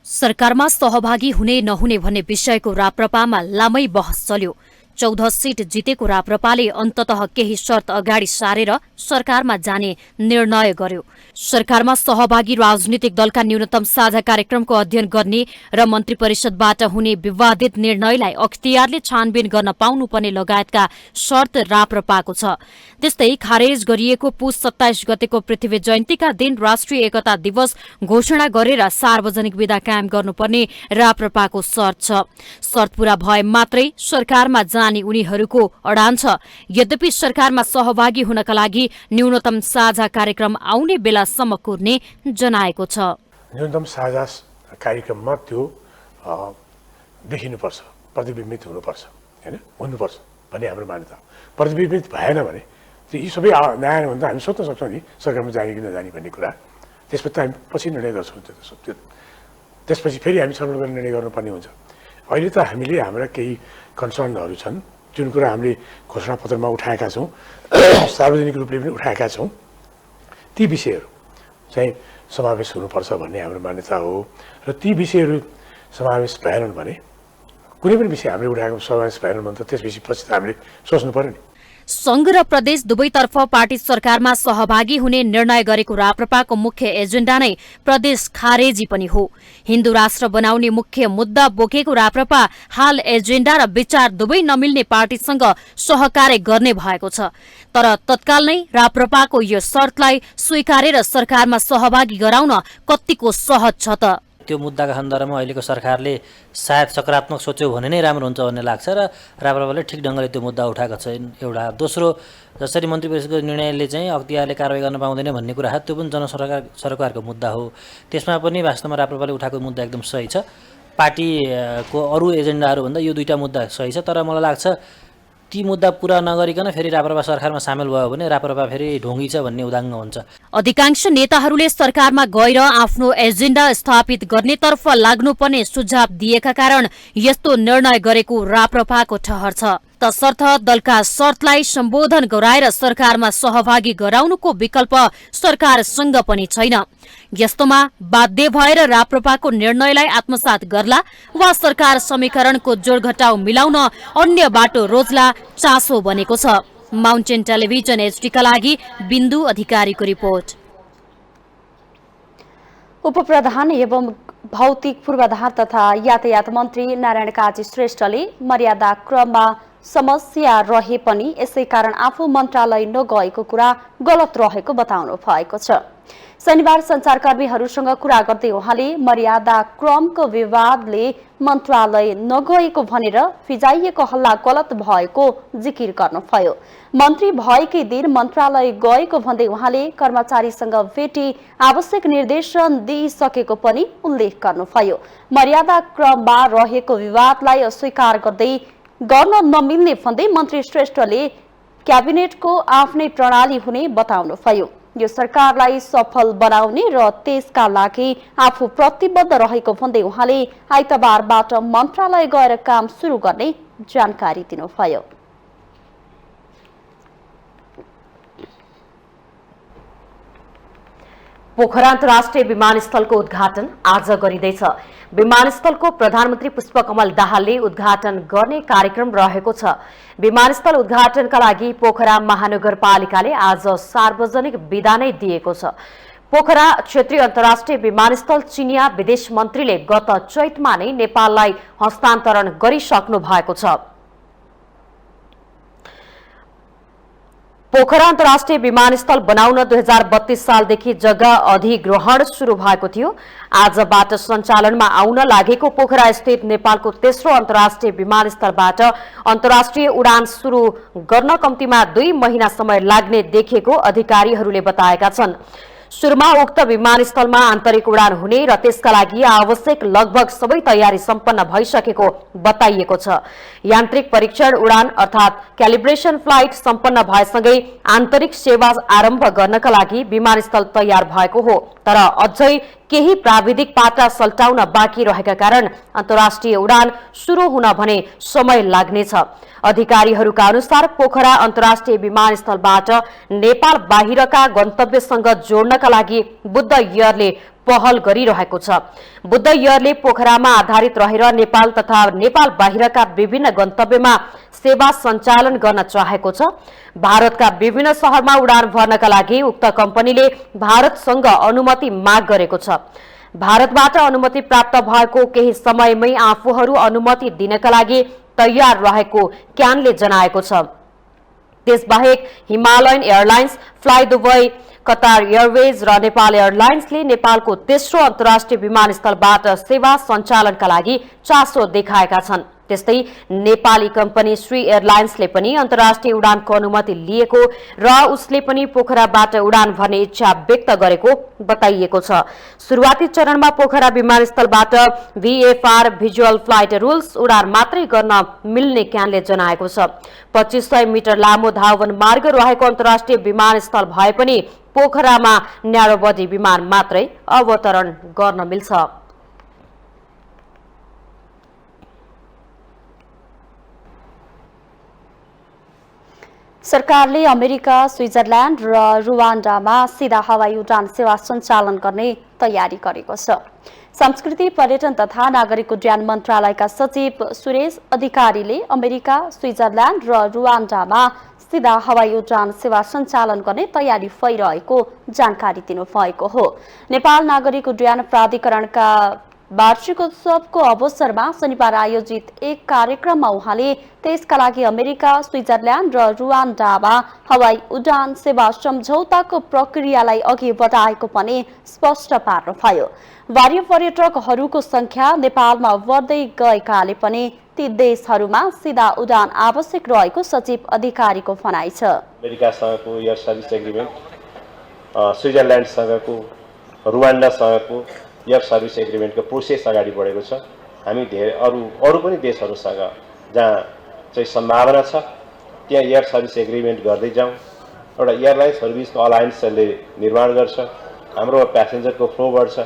सरकारमा सहभागी हुने नहुने भन्ने विषयको राप्रपामा लामै बहस चल्यो। 14 सीट जितेको राप्रपाले अन्ततः केही शर्त अगाडि सारेर सरकारमा जाने निर्णय गर्यो। सरकारमा सहभागी राजनीतिक दलका न्यूनतम साझा कार्यक्रमको अध्ययन गर्ने र मन्त्री परिषदबाट हुने विवादित निर्णयलाई अख्तियारले छानबिन गर्न पाउनुपर्ने लगायतका शर्त राप्रपाको छ। त्यस्तै खारेज गरिएको पुस 27 गतेको पृथ्वी जयन्तीका दिन राष्ट्रिय एकता दिवस घोषणा गरेर सार्वजनिक विदा कायम गर्नुपर्ने राप्रपाको शर्त छ। शर्त पूरा भए मात्रै सरकारमा जाने उनीहरूको अडान छ। यद्यपि सरकारमा सहभागी हुनका लागि न्यूनतम साझा कार्यक्रम आउने बेलासम्म कुर्ने जनाएको छ। न्यूनतम साझा कार्यक्रममा त्यो देखिनुपर्छ, प्रतिबिम्बित हुनुपर्छ, हैन, हुनुपर्छ भन्ने हाम्रो मान्यता। प्रतिबिम्बित भएन भने यी सबै नआएन भने त हामी सोध्न सक्छौँ नि सरकारमा जाने कि नजाने भन्ने कुरा। त्यसपछि त हामी पछि निर्णय गर्छौँ। त्यसपछि फेरि हामी छलफल गरेर निर्णय गर्नुपर्ने हुन्छ। अहिले त हामीले हाम्रा केही कन्सर्नहरू छन् जुन कुरा हामीले घोषणापत्रमा उठाएका छौँ, सार्वजनिक रूपले पनि उठाएका छौँ। ती विषयहरू चाहिँ समावेश हुनुपर्छ भन्ने हाम्रो मान्यता हो। र ती विषयहरू समावेश भएनन् भने कुनै पनि विषय हामीले उठाएको समावेश भएनन् भने त त्यस विषयपछि त हामीले सोच्नु पर्यो नि। संघ र प्रदेश दुवैतर्फ पार्टी सरकारमा सहभागी हुने निर्णय गरेको राप्रपाको मुख्य एजेन्डा नै प्रदेश खारेजी पनि हो। हिन्दू राष्ट्र बनाउने मुख्य मुद्दा बोकेको राप्रपा हाल एजेन्डा र विचार दुवै नमिल्ने पार्टीसँग सहकार्य गर्ने भएको छ। तर तत्काल नै राप्रपाको यो शर्तलाई स्वीकारेर सरकारमा सहभागी गराउन कतिको सहज छ त? त्यो मुद्दाका सन्दर्भमा अहिलेको सरकारले सायद सकारात्मक सोच्यो भने नै राम्रो हुन्छ भन्ने लाग्छ र राप्रपाले ठिक ढङ्गले त्यो मुद्दा उठाएको छैन। एउटा दोस्रो, जसरी मन्त्री परिषदको निर्णयले चाहिँ अख्तियारले कारबाही गर्न पाउँदैन भन्ने कुरा छ, त्यो पनि सरकारको मुद्दा हो। त्यसमा पनि वास्तवमा राप्रपाले उठाएको मुद्दा एकदम सही छ। पार्टीको अरू एजेन्डाहरूभन्दा यो दुईटा मुद्दा सही छ। तर मलाई लाग्छ ती मुद्दा पूरा नगरिकन फेरि राप्रपा सरकारमा सामेल भयो भने राप्रपा फेरि ढोंगी छ भन्ने उदाङ्ग हुन्छ। अधिकांश नेताहरूले सरकारमा गएर आफ्नो एजेन्डा स्थापित गर्नेतर्फ लाग्नुपर्ने सुझाव दिएका कारण यस्तो निर्णय गरेको राप्रपाको ठहर छ। तसर्थ दलका शर्तलाई सम्बोधन गराएर सरकारमा सहभागी गराउनुको विकल्प सरकारसँग पनि छैन। यस्तोमा बाध्य भएर राप्रपाको निर्णयलाई आत्मसात गर्ला वा सरकार समीकरणको जोडघटाउ मिलाउन अन्य बाटो रोज्ला चासो बनेको छ। माउन्टेन टेलिभिजन एचडीका लागि बिन्दु अधिकारीको रिपोर्ट। उपप्रधान एवं भौतिक पूर्वाधार तथा यातायात मन्त्री नारायण काजी श्रेष्ठले मर्यादा क्रममा समस्या रहे पनि यसै कारण आफू मन्त्रालय नगएको कुरा गलत रहेको बताउनु भएको छ। शनिबार सञ्चारकर्मीहरूसँग कुरा गर्दै उहाँले मर्यादा क्रमको विवादले मन्त्रालय नगएको भनेर फिजाइएको हल्ला गलत भएको जिकिर गर्नुभयो। मन्त्री भएकै दिन मन्त्रालय गएको भन्दै उहाँले कर्मचारीसँग भेटी आवश्यक निर्देशन दिइसकेको पनि उल्लेख गर्नुभयो। मर्यादा क्रममा रहेको विवादलाई अस्वीकार गर्दै गर्न नमिल्ने भन्दै मन्त्री श्रेष्ठले क्याबिनेटको आफ्नै प्रणाली हुने बताउनुभयो। यो सरकारलाई सफल बनाउने र त्यसका लागि आफू प्रतिबद्ध रहेको भन्दै उहाँले आइतबारबाट मन्त्रालय गएर काम सुरु गर्ने जानकारी दिनुभयो। पोखरा अन्तर्राष्ट्रिय विमानस्थलको उद्घाटन आज गरिँदैछ। विमानस्थलको प्रधानमन्त्री पुष्पकमल दाहालले उद्घाटन गर्ने कार्यक्रम रहेको छ। विमानस्थल उद्घाटनका लागि पोखरा महानगरपालिकाले आज सार्वजनिक बिदा नै दिएको छ। पोखरा क्षेत्रीय अन्तर्राष्ट्रिय विमानस्थल चिनिया विदेश मन्त्रीले गत चैतमा नै नेपाललाई हस्तान्तरण गरिसक्नु भएको छ। पोखरा अन्तर्राष्ट्रिय विमानस्थल बनाउन 2032 सालदेखि जग्गा अधिग्रहण सुरु भएको थियो। आजबाट सञ्चालनमा आउन लागेको पोखरा स्थित नेपालको तेस्रो अन्तर्राष्ट्रिय विमानस्थलबाट अन्तर्राष्ट्रिय उडान सुरु गर्न कम्तीमा 2 महिना समय लाग्ने देखिएको अधिकारीहरूले बताएका छन्। सुरुमा उक्त विमानस्थलमा आन्तरिक उडान हुने र त्यसका लागि आवश्यक लगभग सबै तयारी सम्पन्न भइसकेको बताइएको छ। यान्त्रिक परीक्षण उडान अर्थात् क्यालिब्रेसन फ्लाइट सम्पन्न भएसँगै आन्तरिक सेवा आरम्भ गर्नका लागि विमानस्थल तयार भएको हो। तर अझै केही प्राविधिक पाटा सल्टाउन बाँकी रहेका कारण अन्तर्राष्ट्रिय उडान सुरु हुन भने समय लाग्नेछ। अधिकारीहरूका अनुसार पोखरा अन्तर्राष्ट्रिय विमानस्थलबाट नेपाल बाहिरका गन्तव्यसँग जोड्नका लागि बुद्ध एयरले पहल गरिरहेको छ। बुद्ध एयरले पोखरामा आधारित रहेर नेपाल तथा नेपाल बाहिरका विभिन्न गन्तव्यमा सेवा सञ्चालन गर्न चाहेको छ। भारतका विभिन्न शहरमा उडान भर्नका लागि उक्त कम्पनीले भारतसँग अनुमति माग गरेको छ। भारतबाट अनुमति प्राप्त भएको केही समयमै आफूहरू अनुमति दिनका लागि तयार रहेको क्यानले जनाएको छ। त्यसबाहेक Himalayan airlines, fly Dubai, Qatar Airways र नेपाल एयरलाइन्सले नेपालको तेस्रो अन्तर्राष्ट्रिय विमानस्थलबाट सेवा सञ्चालनका लागि चासो देखाएका छन्। त्यस्तै नेपाली कम्पनी श्री एयरलाइन्सले पनि अन्तर्राष्ट्रिय उडानको अनुमति लिएको र उसले पनि पोखराबाट उडान भर्ने इच्छा व्यक्त गरेको बताइएको छ। सुरुवाती चरणमा पोखरा विमानस्थलबाट VFR भिजुअल फ्लाइट रुल्स उडान मात्रै गर्न मिल्ने क्यानले जनाएको छ। 2500 मिटर लामो धावन मार्ग रहेको अन्तर्राष्ट्रिय विमानस्थल भए पनि पोखरामा न्यारोबडी विमान मात्रै अवतरण गर्न मिल्छ। सरकारले अमेरिका, स्विजरल्यान्ड र रुवान्डामा सीधा हवाई उडान सेवा सञ्चालन गर्ने तयारी गरेको छ। संस्कृति, पर्यटन तथा नागरिक उड्डयन मन्त्रालयका सचिव सुरेश अधिकारीले अमेरिका, स्विजरल्यान्ड र रुवान्डामा सीधा हवाई उडान सेवा सञ्चालन गर्ने तयारी भइरहेको जानकारी दिनुभएको हो। नेपाल नागरिक उड्डयन प्राधिकरणका वार्षिकोत्सवको अवसरमा शनिबार आयोजित एक कार्यक्रममा उहाँले त्यसका लागि अमेरिका, स्विजरल्यान्ड र रुवान्डामा हवाई उडान सेवा सम्झौताको प्रक्रियालाई अघि बढाएको पनि स्पष्ट पार्नुभयो। वार्य पर्यटकहरूको संख्या नेपालमा बढ्दै गएकाले पनि ती देशहरूमा सीधा उडान आवश्यक रहेको सचिव अधिकारीको भनाइ छ। अमेरिकासँगको एयर सर्भिस एग्रिमेन्ट, स्विजरल्यान्डसँगको, रुवान्डासँगको एयर सर्भिस एग्रिमेन्टको प्रोसेस अगाडि बढेको छ। हामी धेरै अरू पनि देशहरूसँग जहाँ चाहिँ सम्भावना छ त्यहाँ एयर सर्भिस एग्रिमेन्ट गर्दै जाउँ। एउटा एयरलाइन सर्भिसको अलायन्सले निर्माण गर्छ, हाम्रो प्यासेन्जरको फ्लो बढ्छ,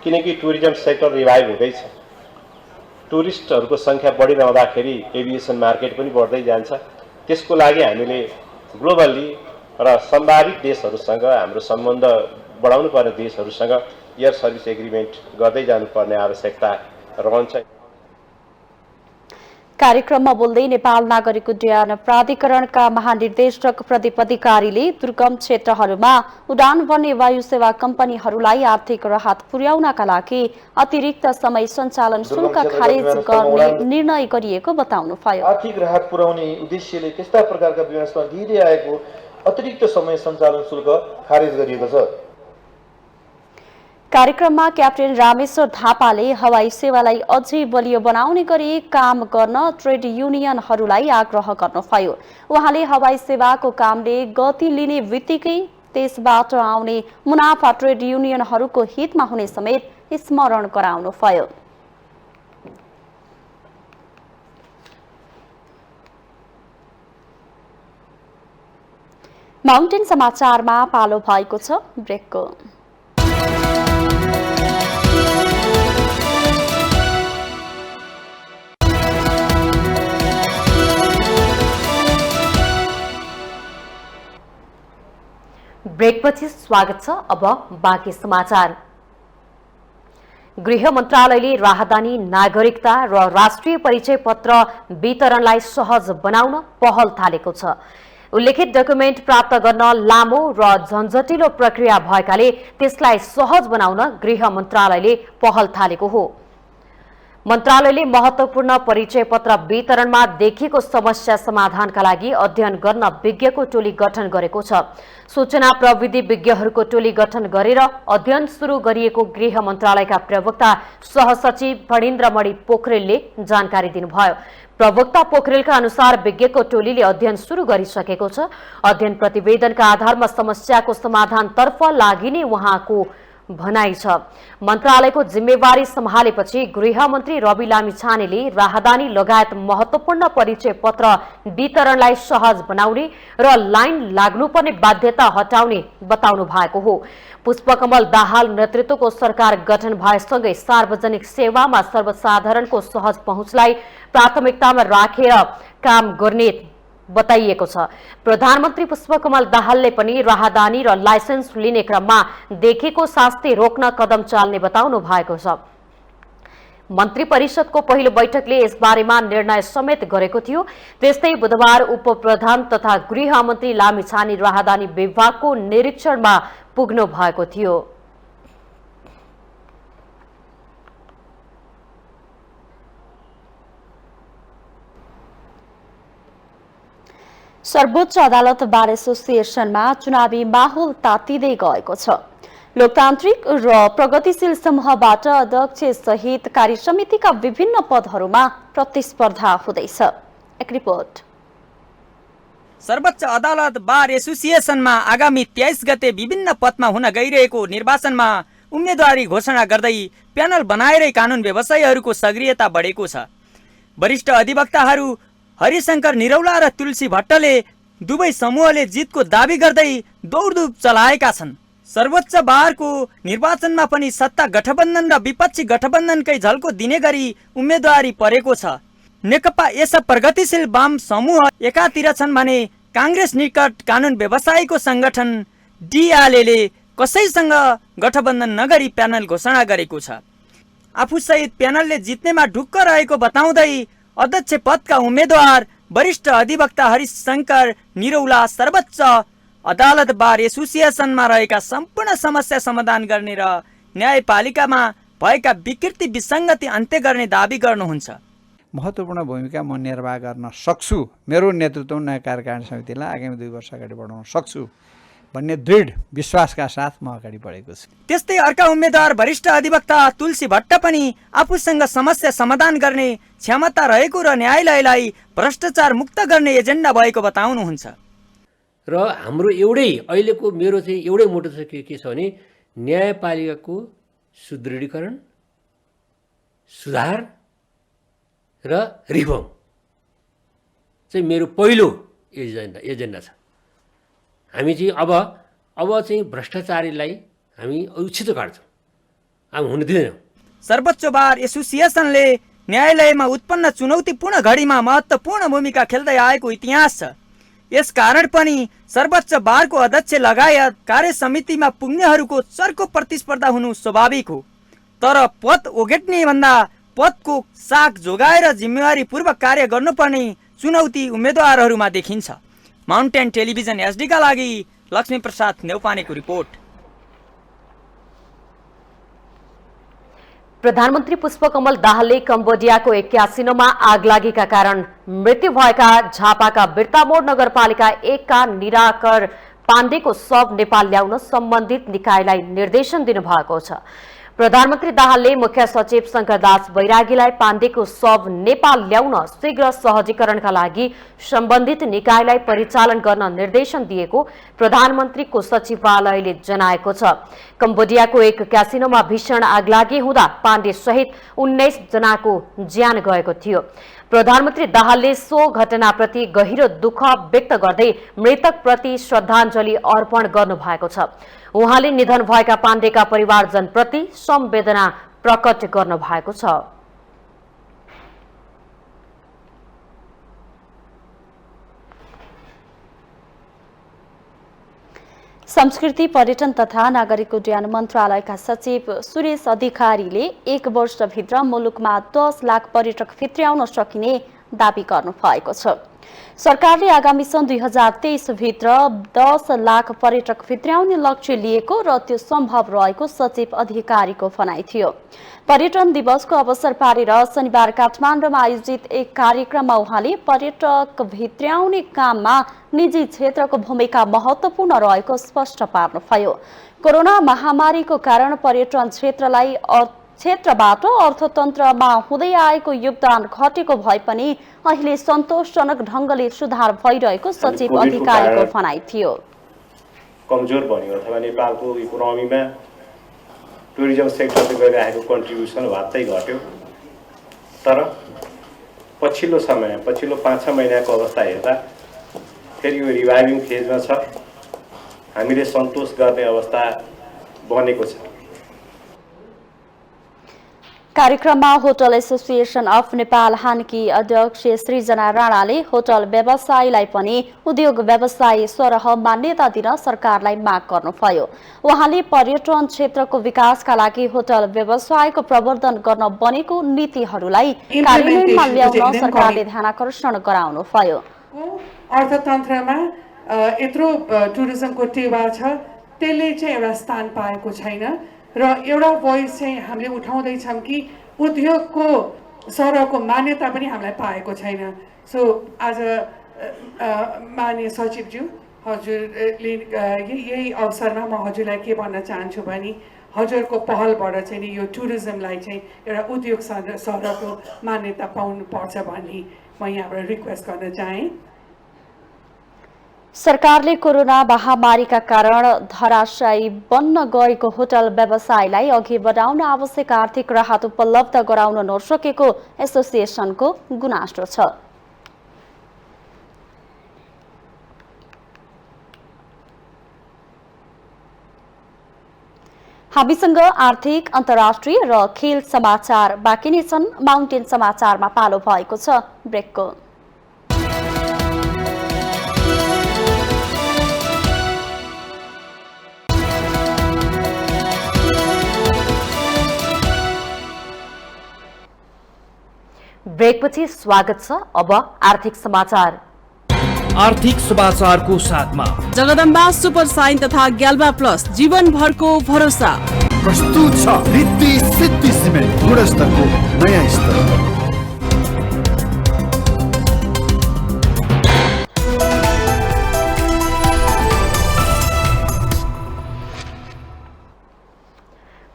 किनकि टुरिज्म सेक्टर रिभाइभ हुँदैछ। टुरिस्टहरूको सङ्ख्या बढिरहँदाखेरि एभिएसन मार्केट पनि बढ्दै जान्छ। त्यसको लागि हामीले ग्लोबल्ली र सम्भावित देशहरूसँग हाम्रो सम्बन्ध बढाउनु पर्ने देशहरूसँग एयर सर्भिस एग्रिमेन्ट गर्दै जानुपर्ने आवश्यकता रहन्छ। कार्यक्रममा बोल्दै नेपाल नागरिक उड्डयन प्राधिकरणका महानिर्देशक प्रदीप अधिकारीले दुर्गम क्षेत्रहरूमा उडान भर्ने वायु सेवा कम्पनीहरूलाई आर्थिक राहत पुर्याउनका लागि अतिरिक्त समय सञ्चालन शुल्क खारेज गर्ने निर्णय गरिएको बताउनुभयो। आर्थिक राहत पुर्याउने उद्देश्यले त्यस्ता प्रकारका विमानस्थलमा दिँदै आएको अतिरिक्त समय सञ्चालन शुल्क खारेज गरिएको छ। कार्यक्रममा क्याप्टेन रामेश्वर थापाले हवाई सेवालाई अझै बलियो बनाउने गरी काम गर्न ट्रेड युनियनहरूलाई आग्रह गर्नुभयो। उहाँले हवाई सेवाको कामले गति लिने बित्तिकै त्यसबाट आउने मुनाफा ट्रेड युनियनहरूको हितमा हुने समेत स्मरण गराउनुभयो। माउन्टेन समाचारमा पालो भएको छ ब्रेकको। ब्रेकपछि स्वागत छ। अब बाँकी समाचार। गृह मन्त्रालयले राहदानी, नागरिकता र राष्ट्रिय परिचय पत्र वितरणलाई सहज बनाउन पहल थालेको छ। उल्लेखित डकुमेन्ट प्राप्त गर्न लामो र झन्झटिलो प्रक्रिया भएकाले त्यसलाई सहज बनाउन गृह मन्त्रालयले पहल थालेको हो। मन्त्रालयले महत्त्वपूर्ण परिचय पत्र वितरणमा देखिएको समस्या समाधानका लागि अध्ययन गर्न विज्ञको टोली गठन गरेको छ। सूचना प्रविधि विज्ञहरूको टोली गठन गरेर अध्ययन सुरु गरिएको गृह मन्त्रालयका प्रवक्ता सहसचिव फणीन्द्रमणि पोखरेलले जानकारी दिनुभयो। प्रवक्ता पोखरेलका अनुसार विज्ञको टोलीले अध्ययन सुरु गरिसकेको छ। अध्ययन प्रतिवेदनका आधारमा समस्याको समाधानतर्फ लागिने उहाँको भनाइ छ। मन्त्रालयको जिम्मेवारी सम्हालेपछि गृहमन्त्री रवि लामिछानेले राहदानी लगायत महत्त्वपूर्ण परिचय पत्र वितरणलाई सहज बनाउने र लाइन लाग्नुपर्ने बाध्यता हटाउने बताउनु भएको हो। पुष्पकमल दाहाल नेतृत्वको सरकार गठन भएसँगै सार्वजनिक सेवामा सर्वसाधारणको सहज पहुँचलाई प्राथमिकतामा राखेर काम गर्ने बताइएको छ। प्रधानमन्त्री पुष्पकमल दाहालले पनि राहदानी र लाइसेन्स लिने क्रममा देखेको शास्ति रोक्न कदम चाल्ने बताउनु भएको छ। मन्त्री परिषदको पहिलो बैठकले यसबारेमा निर्णय समेत गरेको थियो। त्यस्तै बुधबार उपप्रधान तथा गृहमन्त्री लामिछाने राहदानी विभागको निरीक्षणमा पुग्नु भएको थियो। सर्वोच्च अदालत बार एसोसिएसनमा चुनावी माहौल तातिँदै गएको छ। लोकतान्त्रिक र प्रगतिशील समूहबाट अध्यक्ष सहित कार्यसमितिका विभिन्न पदहरूमा प्रतिस्पर्धा हुँदैछ। एक रिपोर्ट। सर्वोच्च अदालत बार एसोसिएसनमा आगामी 23 गते विभिन्न पदमा हुन गइरहेको निर्वाचनमा उम्मेदवारी घोषणा गर्दै प्यानल बनाएरै कानून व्यवसायीहरूको सक्रियता बढेको छ। वरिष्ठ अधिवक्ताहरू हरिशंकर निरौला र तुलसी भट्टले दुवै समूहले जितको दावी गर्दै दौडधुप चलाएका छन्। सर्वोच्च बारको निर्वाचनमा पनि सत्ता गठबन्धन र विपक्षी गठबन्धनकै झल्को दिने गरी उम्मेदवारी परेको छ। नेकपा यस प्रगतिशील वाम समूह एकातिर छन् भने कांग्रेस निकट कानून व्यवसायीको संगठन डिआलएले कसैसँग गठबन्धन नगरी प्यानल घोषणा गरेको छ। आफूसहित प्यानलले जित्नेमा ढुक्क रहेको बताउँदै अध्यक्ष पदका उम्मेद्वार वरिष्ठ अधिवक्ता हरिशंकर निरौला सर्वोच्च अदालत बार एसोसिएसनमा रहेका सम्पूर्ण समस्या समाधान गर्ने र न्यायपालिकामा भएका विकृति विसङ्गति अन्त्य गर्ने दावी गर्नुहुन्छ। महत्त्वपूर्ण भूमिका म निर्वाह गर्न सक्छु, मेरो नेतृत्वमा नयाँ कार्यकारिणी समितिलाई आगामी 2 वर्ष अगाडि बढाउन सक्छु भन्ने दृढ विश्वासका साथ म अगाडि बढेको छु। त्यस्तै अर्का उम्मेद्वार वरिष्ठ अधिवक्ता तुलसी भट्ट पनि आफूसँग समस्या समाधान गर्ने क्षमता रहेको र न्यायालयलाई भ्रष्टाचार मुक्त गर्ने एजेन्डा भएको बताउनुहुन्छ। र हाम्रो एउटै अहिलेको मेरो चाहिँ एउटै मोटो छ के छ भने न्यायपालिकाको सुदृढीकरण, सुधार र रिफर्म चाहिँ मेरो पहिलो एजेन्डा छ। हामी चाहिँ अब चाहिँ भ्रष्टाचारीलाई हामी उछितो काट्छौँ, हामी हुन दिँदैनौँ। सर्वोच्च बार एसोसिएसनले न्यायालयमा उत्पन्न चुनौतीपूर्ण घडीमा महत्त्वपूर्ण भूमिका खेल्दै आएको इतिहास छ। यस कारण पनि सर्वोच्च बारको अध्यक्ष लगायत कार्य समितिमा पुग्नेहरूको चर्को प्रतिस्पर्धा हुनु स्वाभाविक हो। तर पद ओगट्ने भन्दा पदको साग जोगाएर जिम्मेवारी पूर्वक कार्य गर्नुपर्ने चुनौती उम्मेदवारहरूमा देखिन्छ। माउन्टेन टेलिभिजन एसडी का लागि लक्ष्मी प्रसाद नेउपानेको रिपोर्ट। प्रधानमन्त्री पुष्पकमल दाहालले कम्बोडियाको एक क्यासिनोमा आगलागीका कारण मृत्यु भएका झापाका बिर्तामोड नगरपालिका 1 का निराकर पाण्डेको शव नेपाल ल्याउन सम्बन्धित निकायलाई निर्देशन दिनुभएको छ। प्रधानमन्त्री दाहालले मुख्य सचिव शंकरदास बैरागीलाई पाण्डेको शव नेपाल ल्याउन शीघ्र सहजीकरणका लागि सम्बन्धित निकायलाई परिचालन गर्न निर्देशन दिएको प्रधानमन्त्रीको सचिवालयले जनाएको छ। कम्बोडियाको एक क्यासिनोमा भीषण आगलागी हुँदा पाण्डे सहित 19 जनाको ज्यान गएको थियो। प्रधानमन्त्री दाहालले सो घटनाप्रति गहिरो दुःख व्यक्त गर्दै मृतकप्रति श्रद्धाञ्जली अर्पण गर्नुभएको छ। उहाँले निधन भएका पाण्डेका परिवारजनप्रति संवेदना प्रकट गर्नुभएको छ। संस्कृति पर्यटन तथा नागरिक उड्डयन मन्त्रालयका सचिव सुरेश अधिकारीले 1 वर्षभित्र मुलुकमा 10 लाख पर्यटक भित्र्याउन सकिने दावी गर्नुभएको छ। सरकारले आगामी सन् 2023 भित्र 10 लाख पर्यटक भित्र्याउने लक्ष्य लिएको र त्यो सम्भव रहेको सचिव अधिकारीको भनाइ थियो। पर्यटन दिवसको अवसर पारेर शनिबार काठमाडौँमा आयोजित एक कार्यक्रममा उहाँले पर्यटक भित्र्याउने काममा निजी क्षेत्रको भूमिका महत्त्वपूर्ण रहेको स्पष्ट पार्नुभयो। कोरोना महामारीको कारण पर्यटन क्षेत्रबाट अर्थतन्त्रमा हुँदै आएको योगदान घटेको भए पनि अहिले सन्तोषजनक ढंगले सुधार भइरहेको सचिव अधिकारीको भनाइ थियो। कमजोर बन्यो अथवा नेपालको इकोनोमीमा टुरिज्म सेक्टरले गरिरहेको कन्ट्रिब्युसन वात्तै घट्यो। तर पछिल्लो 5-6 महिनाको अवस्था हेर्दा फेरि यो रिभाइभिङ फेजमा छ। हामीले सन्तोष गर्ने अवस्था बनेको छ। कार्यक्रममा होटल एसोसिएसन अफ नेपाल हानकी अध्यक्ष सृजना राणाले होटल व्यवसायलाई पनि उद्योग व्यवसाय सरह मान्यता दिन सरकारलाई माग गर्नुभयो। उहाँले पर्यटन क्षेत्रको विकासका लागि होटल व्यवसायको प्रवर्धन गर्न बनेको नीतिहरूलाई कार्यान्वयनमा ल्याउन सरकारले ध्यानाकर्षण गराउनुभयो। अर्थतन्त्रमा यत्रो टुरिज्मको टेवा छ, त्यसले चाहिँ एउटा स्थान पाएको छैन र एउटा भोइस चाहिँ हामीले उठाउँदैछौँ कि उद्योगको सरहको मान्यता पनि हामीलाई पाएको छैन। सो आज माननीय सचिवज्यू, हजुरले यही अवसरमा म हजुरलाई के भन्न चाहन्छु भने हजुरको पहलबाट चाहिँ नि यो टुरिज्मलाई चाहिँ एउटा उद्योग सरहको मान्यता पाउनुपर्छ भन्ने म यहाँबाट रिक्वेस्ट गर्न चाहेँ। सरकारले कोरोना महामारीका कारण धराशायी बन्न गएको होटल व्यवसायलाई अघि बढाउन आवश्यक आर्थिक राहत उपलब्ध गराउन नसकेको एसोसिएसनको गुनासो छ। हामीसँग आर्थिक, अन्तर्राष्ट्रिय र खेल समाचार बाँकी नै छन्। माउन्टेन समाचारमा पालो भएको छ ब्रेकको। ब्रेकपछि स्वागत छ। अब आर्थिक समाचार। आर्थिक समाचारको साथमा जगदम्बा सुपर साइन तथा ग्याल्बा प्लस जीवनभरको भरोसा। प्रस्तुत छ रिद्धि सिद्धि सिमेन्ट, गुणस्तरको नयाँ स्तर।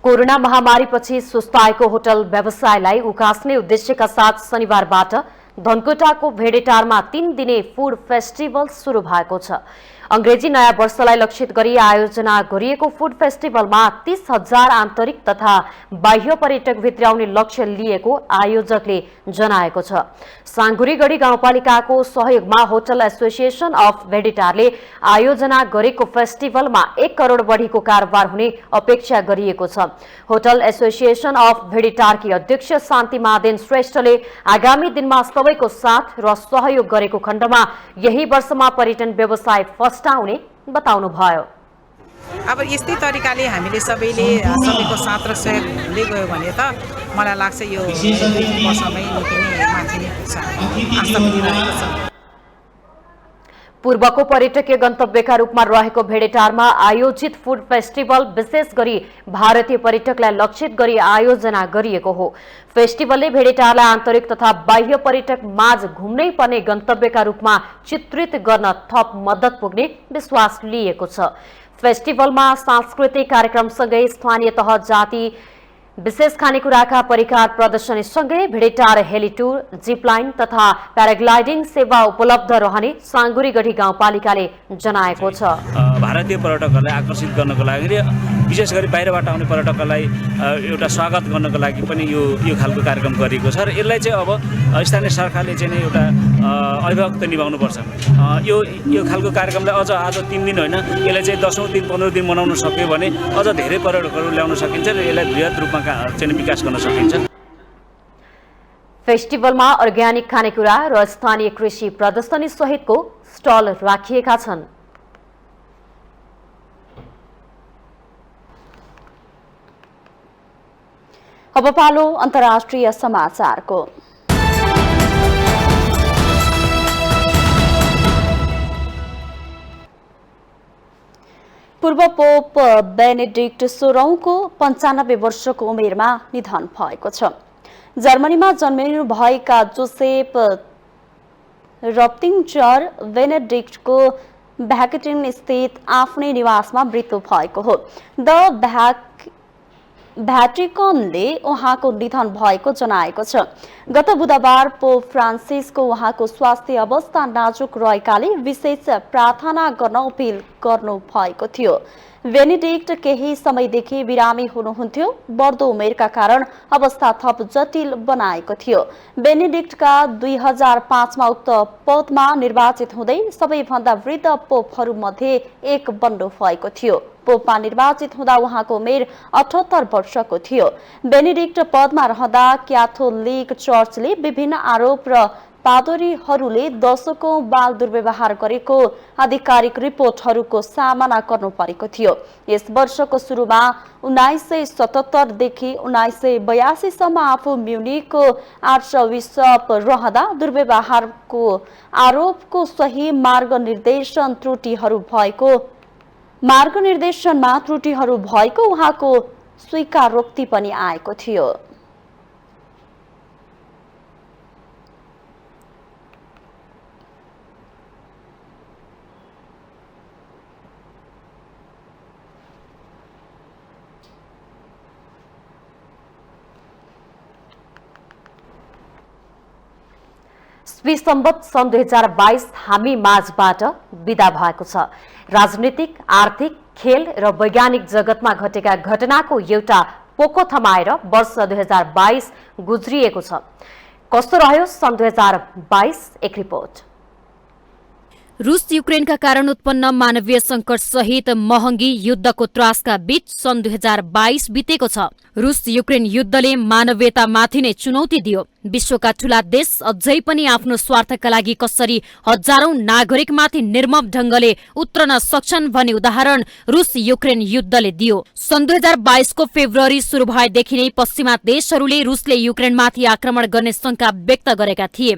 कोरोना महामारीपछि सुस्ताएको होटल व्यवसायलाई उकास्ने उद्देश्यका साथ शनिबारबाट धनकुटाको भेडेटारमा 3 दिने फूड फेस्टिभल सुरु भएको छ। अंग्रेजी नयाँ वर्षलाई लक्षित गरी आयोजना गरिएको फूड फेस्टिभलमा 30,000 आन्तरिक तथा बाह्य पर्यटक भित्र्याउने लक्ष्य लिएको आयोजकले जनाएको छ। साङ्गुरीगढी गाउँपालिकाको सहयोगमा होटल एसोसिएसन अफ भेडेटारले आयोजना गरेको फेस्टिभलमा 1 करोड बढीको कारोबार हुने अपेक्षा गरिएको छ। होटल एसोसिएसन अफ भेडेटारकी अध्यक्ष शान्ति महादेन श्रेष्ठले आगामी दिनमा सबैको साथ र सहयोग गरेको खण्डमा यही वर्षमा पर्यटन व्यवसाय फस्टाउने बताउनु भयो। अब यस्तै तरिकाले हामीले सबैको साथ र सहयोग हुँदै गयो भने त मलाई लाग्छ यो वर्षमै निकै नै माथि नै पुग्छ आशा गरिरहेको छ। पूर्वको पर्यटकीय गन्तव्यका रूपमा रहेको भेडेटारमा आयोजित फूड फेस्टिभल विशेष गरी भारतीय पर्यटकलाई लक्षित गरी आयोजना गरिएको हो। फेस्टिभलले भेडेटारलाई आन्तरिक तथा बाह्य पर्यटक माझ घुम्नै पर्ने गन्तव्यका रूपमा चित्रित गर्न थप मद्दत पुग्ने विश्वास लिएको छ। फेस्टिभलमा सांस्कृतिक कार्यक्रमसँगै स्थानीय तह जाति विशेष खानेकुराका परिकार प्रदर्शनीसँगै भिडेटार हेली टुर, जिपलाइन तथा प्याराग्लाइडिङ सेवा उपलब्ध रहने साँगुरीगढी गाउँपालिकाले जनाएको छ। भारतीय पर्यटकहरूलाई आकर्षित गर्नको लागि र विशेष गरी बाहिरबाट आउने पर्यटकलाई एउटा स्वागत गर्नको लागि पनि यो खालको कार्यक्रम गरिएको छ र यसलाई चाहिँ अब स्थानीय सरकारले चाहिँ नै एउटा अभिभावकता निभाउनुपर्छ। यो खालको कार्यक्रमलाई अझ आज 3 दिन होइन, यसलाई चाहिँ 10औं दिन 15 दिन मनाउन सक्यो भने अझ धेरै पर्यटकहरू ल्याउन सकिन्छ र यसलाई बृहत रूपमा चाहिँ विकास गर्न सकिन्छ। फेस्टिभलमा अर्ग्यानिक खानेकुरा र स्थानीय कृषि प्रदर्शनी सहितको स्टल राखिएका छन्। अब पालो अन्तर्राष्ट्रिय समाचारको। पूर्व पोप बेनेडिक्ट 16औँको 95 वर्षको उमेरमा निधन भएको छ। जर्मनीमा जन्मिनु भएका जोसेफ रप्तिङ्चर बेनेडिक्टको भ्याटिकन स्थित आफ्नै निवासमा मृत्यु भएको हो। भ्याटिकनले उहाँको निधन भएको जनाएको छ। गत बुधबार पोप फ्रान्सिसको उहाँको स्वास्थ्य अवस्था नाजुक रहेकाले विशेष प्रार्थना गर्न अपिल गर्नु भएको थियो। बेनेडिक्ट केही समयदेखि बिरामी हुनुहुन्थ्यो। बढ्दो उमेरका कारण अवस्था थप जटिल बनाएको थियो। बेनेडिक्टका 2005 मा उक्त पदमा निर्वाचित हुँदै सबैभन्दा वृद्ध पोपहरूमध्ये एक बन्नु भएको थियो। पोपमा निर्वाचित हुँदा उहाँको उमेर 78 वर्षको थियो। बेनेडिक्ट पदमा रहँदा क्याथोलिक चर्चले विभिन्न आरोप र पादरीहरूले दशकौं बाल दुर्व्यवहार गरेको आधिकारिक रिपोर्टहरूको सामना गर्नु परेको थियो। यस वर्षको सुरुमा 1977 देखि 1982 सम्म आफू म्युनिकको आर्चबिशप रहँदा दुर्व्यवहारको आरोपको सही मार्गनिर्देशनमा त्रुटिहरू भएको उहाँको स्वीकारोक्ति पनि आएको थियो। विसम्बत सन् 2022 हामी माझबाट विदा भएको छ। राजनीतिक, आर्थिक, खेल र वैज्ञानिक जगतमा घटेका घटनाको एउटा पोको थमाएर वर्ष 2022 गुज्रिएको छ। कस्तो रह्यो सन् 2022? एक रिपोर्ट। रूस युक्रेनका कारण उत्पन्न मानवीय संकट सहित महँगी युद्धको त्रासका बीच सन् 2022 बितेको छ। रूस युक्रेन युद्धले मानवीयतामाथि नै चुनौती दियो। विश्वका ठूला देश अझै पनि आफ्नो स्वार्थका लागि कसरी हजारौं नागरिकमाथि निर्मम ढंगले उत्रन सक्छन् भन्ने उदाहरण रूस युक्रेन युद्धले दियो। सन् 2022 को फेब्रुअरी सुरु भएदेखि नै पश्चिमा देशहरूले रूसले युक्रेनमाथि आक्रमण गर्ने शंका व्यक्त गरेका थिए।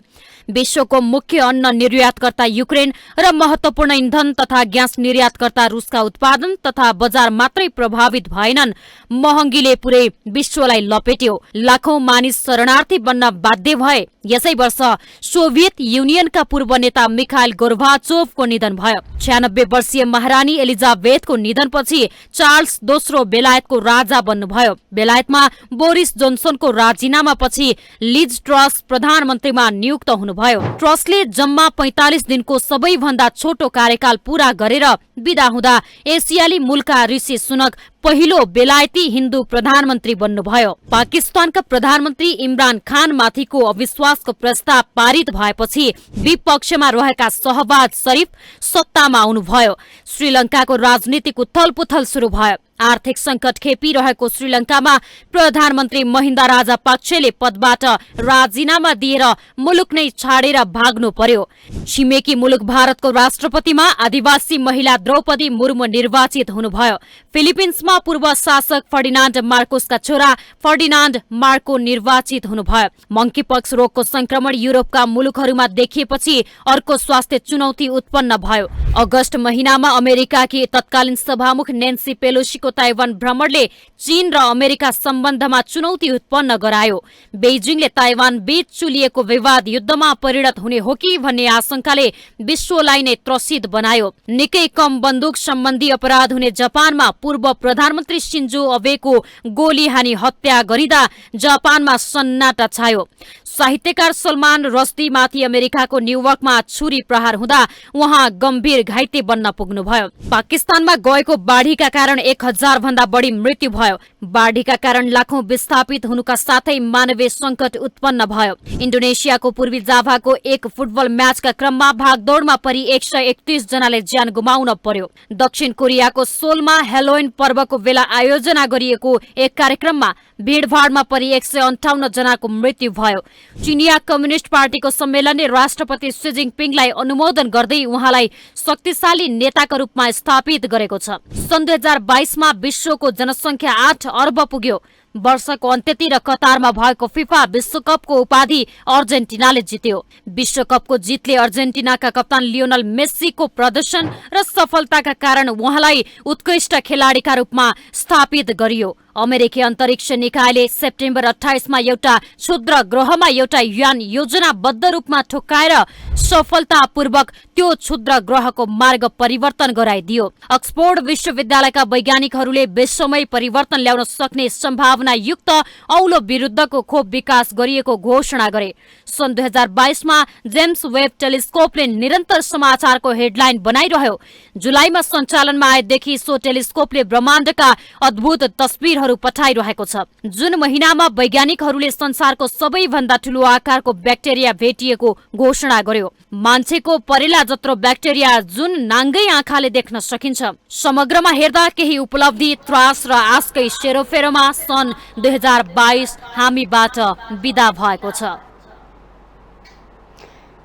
विश्वको मुख्य अन्न निर्यातकर्ता युक्रेन र महत्वपूर्ण इन्धन तथा ग्यास निर्यातकर्ता रूसका उत्पादन तथा बजार मात्रै प्रभावित भएनन्, महँगीले पुरै विश्वलाई लपेट्यो। लाखौं मानिस शरणार्थी बन्न बाध्य भए। यसै वर्ष सोभियत युनियनका पूर्व नेता मिखाइल गोर्बाचोभको निधन भयो। 96 वर्षीय महारानी एलिजाबेथको निधनपछि चार्ल्स दोस्रो बेलायतको राजा बन्नुभयो। बेलायतमा बोरिस जोन्सनको राजीनामापछि लिज ट्रस प्रधानमन्त्रीमा नियुक्त हुनुभयो। ट्रसले जम्मा 45 दिनको सबैभन्दा छोटो कार्यकाल पूरा गरेर विदा हुँदा एसियाली मूलका ऋषि सुनक पहिलो बेलायती हिन्दू प्रधानमन्त्री बन्नुभयो। पाकिस्तानका प्रधानमन्त्री इमरान खान माथिको अविश्वासको प्रस्ताव पारित भएपछि विपक्षमा रहेका शहबाज शरीफ सत्तामा आउनुभयो। श्रीलङ्काको राजनीतिक उथलपुथल शुरू भयो। आर्थिक संकट खेपिरहेको श्रीलङ्कामा प्रधानमन्त्री महिन्दा राजापाक्सेले पदबाट राजीनामा दिएर मुलुक नै छाडेर भाग्नु पर्यो। छिमेकी मुलुक भारतको राष्ट्रपतिमा आदिवासी महिला द्रौपदी मुर्मु निर्वाचित हुनुभयो। फिलिपिन्समा पूर्व शासक फर्डिनान्ड मार्कोसका छोरा फर्डिनान्ड मार्को निर्वाचित हुनुभयो। मंकीपक्स रोगको संक्रमण युरोपका मुलुकहरूमा देखिएपछि अर्को स्वास्थ्य चुनौती उत्पन्न भयो। अगस्त महिनामा अमेरिकाकी तत्कालीन सभामुख नेन्सी पेलोसीको ट्रम्पको ताइवान भ्रमणले चीन र अमेरिका सम्बन्धमा चुनौती उत्पन्न गरायो। बेइजिङले ताइवान बीच चुलिएको विवाद युद्धमा परिणत हुने हो कि भन्ने आशंकाले विश्वलाई नै त्रसित बनायो। निकै कम बन्दुक सम्बन्धी अपराध हुने जापानमा पूर्व प्रधानमन्त्री शिन्जो अबेको गोली हानी हत्या गरिँदा जापानमा सन्नाटा छायो। साहित्यकार सलमान रस्दीमाथि अमेरिकाको न्युयोर्कमा छुरी प्रहार हुँदा उहाँ गम्भीर घाइते बन्न पुग्नुभयो। पाकिस्तानमा गएको बाढीका कारण 1000 भन्दा बढी मृत्यु भयो। बाढीका कारण लाखौं विस्थापित हुनुका साथै मानवीय संकट उत्पन्न भयो। इन्डोनेसियाको पूर्वी जाभाको एक फुटबल म्याचका क्रममा भागदौड़मा परि 131 जनाले ज्यान गुमाउन पर्यो। दक्षिण कोरियाको सोलमा हेलोइन पर्वको बेला आयोजना गरिएको एक कार्यक्रममा भीड़भाड़मा परि 158 जनाको मृत्यु भयो। चिनिया कम्युनिष्ट पार्टीको सम्मेलनले राष्ट्रपति सी जिनपिङलाई अनुमोदन गर्दै उहाँलाई शक्तिशाली नेताका रूपमा स्थापित गरेको छ। सन् 2022 मा विश्वको जनसंख्या 8 अर्ब पुग्यो। वर्षको अन्त्यतिर कतारमा भएको फिफा विश्वकपको उपाधि अर्जेन्टिनाले जित्यो। विश्वकपको जितले अर्जेन्टिनाका कप्तान लियोनल मेस्सीको प्रदर्शन र सफलताका कारण उहाँलाई उत्कृष्ट खेलाडीका रूपमा स्थापित गरियो। अमेरिकी अन्तरिक्ष निकायले सेप्टेम्बर 28 मा एउटा क्षुद्र ग्रहमा एउटा यान योजनाबद्ध रूपमा ठोक्काएर सफलतापूर्वक त्यो क्षुद्र ग्रहको मार्ग परिवर्तन गराइदियो। अक्सफोर्ड विश्वविद्यालयका वैज्ञानिकहरूले विश्वमै परिवर्तन ल्याउन सक्ने सम्भावना युक्त औलो विरुद्धको खोप विकास गरिएको घोषणा गरे। सन् 2022 मा जेम्स वेब टेलिस्कोपले निरन्तर समाचारको हेडलाइन बनाइरह्यो। जुलाईमा सञ्चालनमा आएदेखि सो टेलिस्कोपले ब्रह्माण्डका अद्भुत तस्बिरहरू पठाइरहेको छ। जुन महिनामा वैज्ञानिकहरूले संसारको सबैभन्दा ठूलो आकारको ब्याक्टेरिया भेटिएको घोषणा गर्यो। मान्छेको परेला जत्रो ब्याक्टेरिया जुन नाङ्गै आँखाले देख्न सकिन्छ। समग्रमा हेर्दा केही उपलब्धि त्रास र आशकै सेरोफेरोमा सन् 2022 हामीबाट बिदा भएको छ।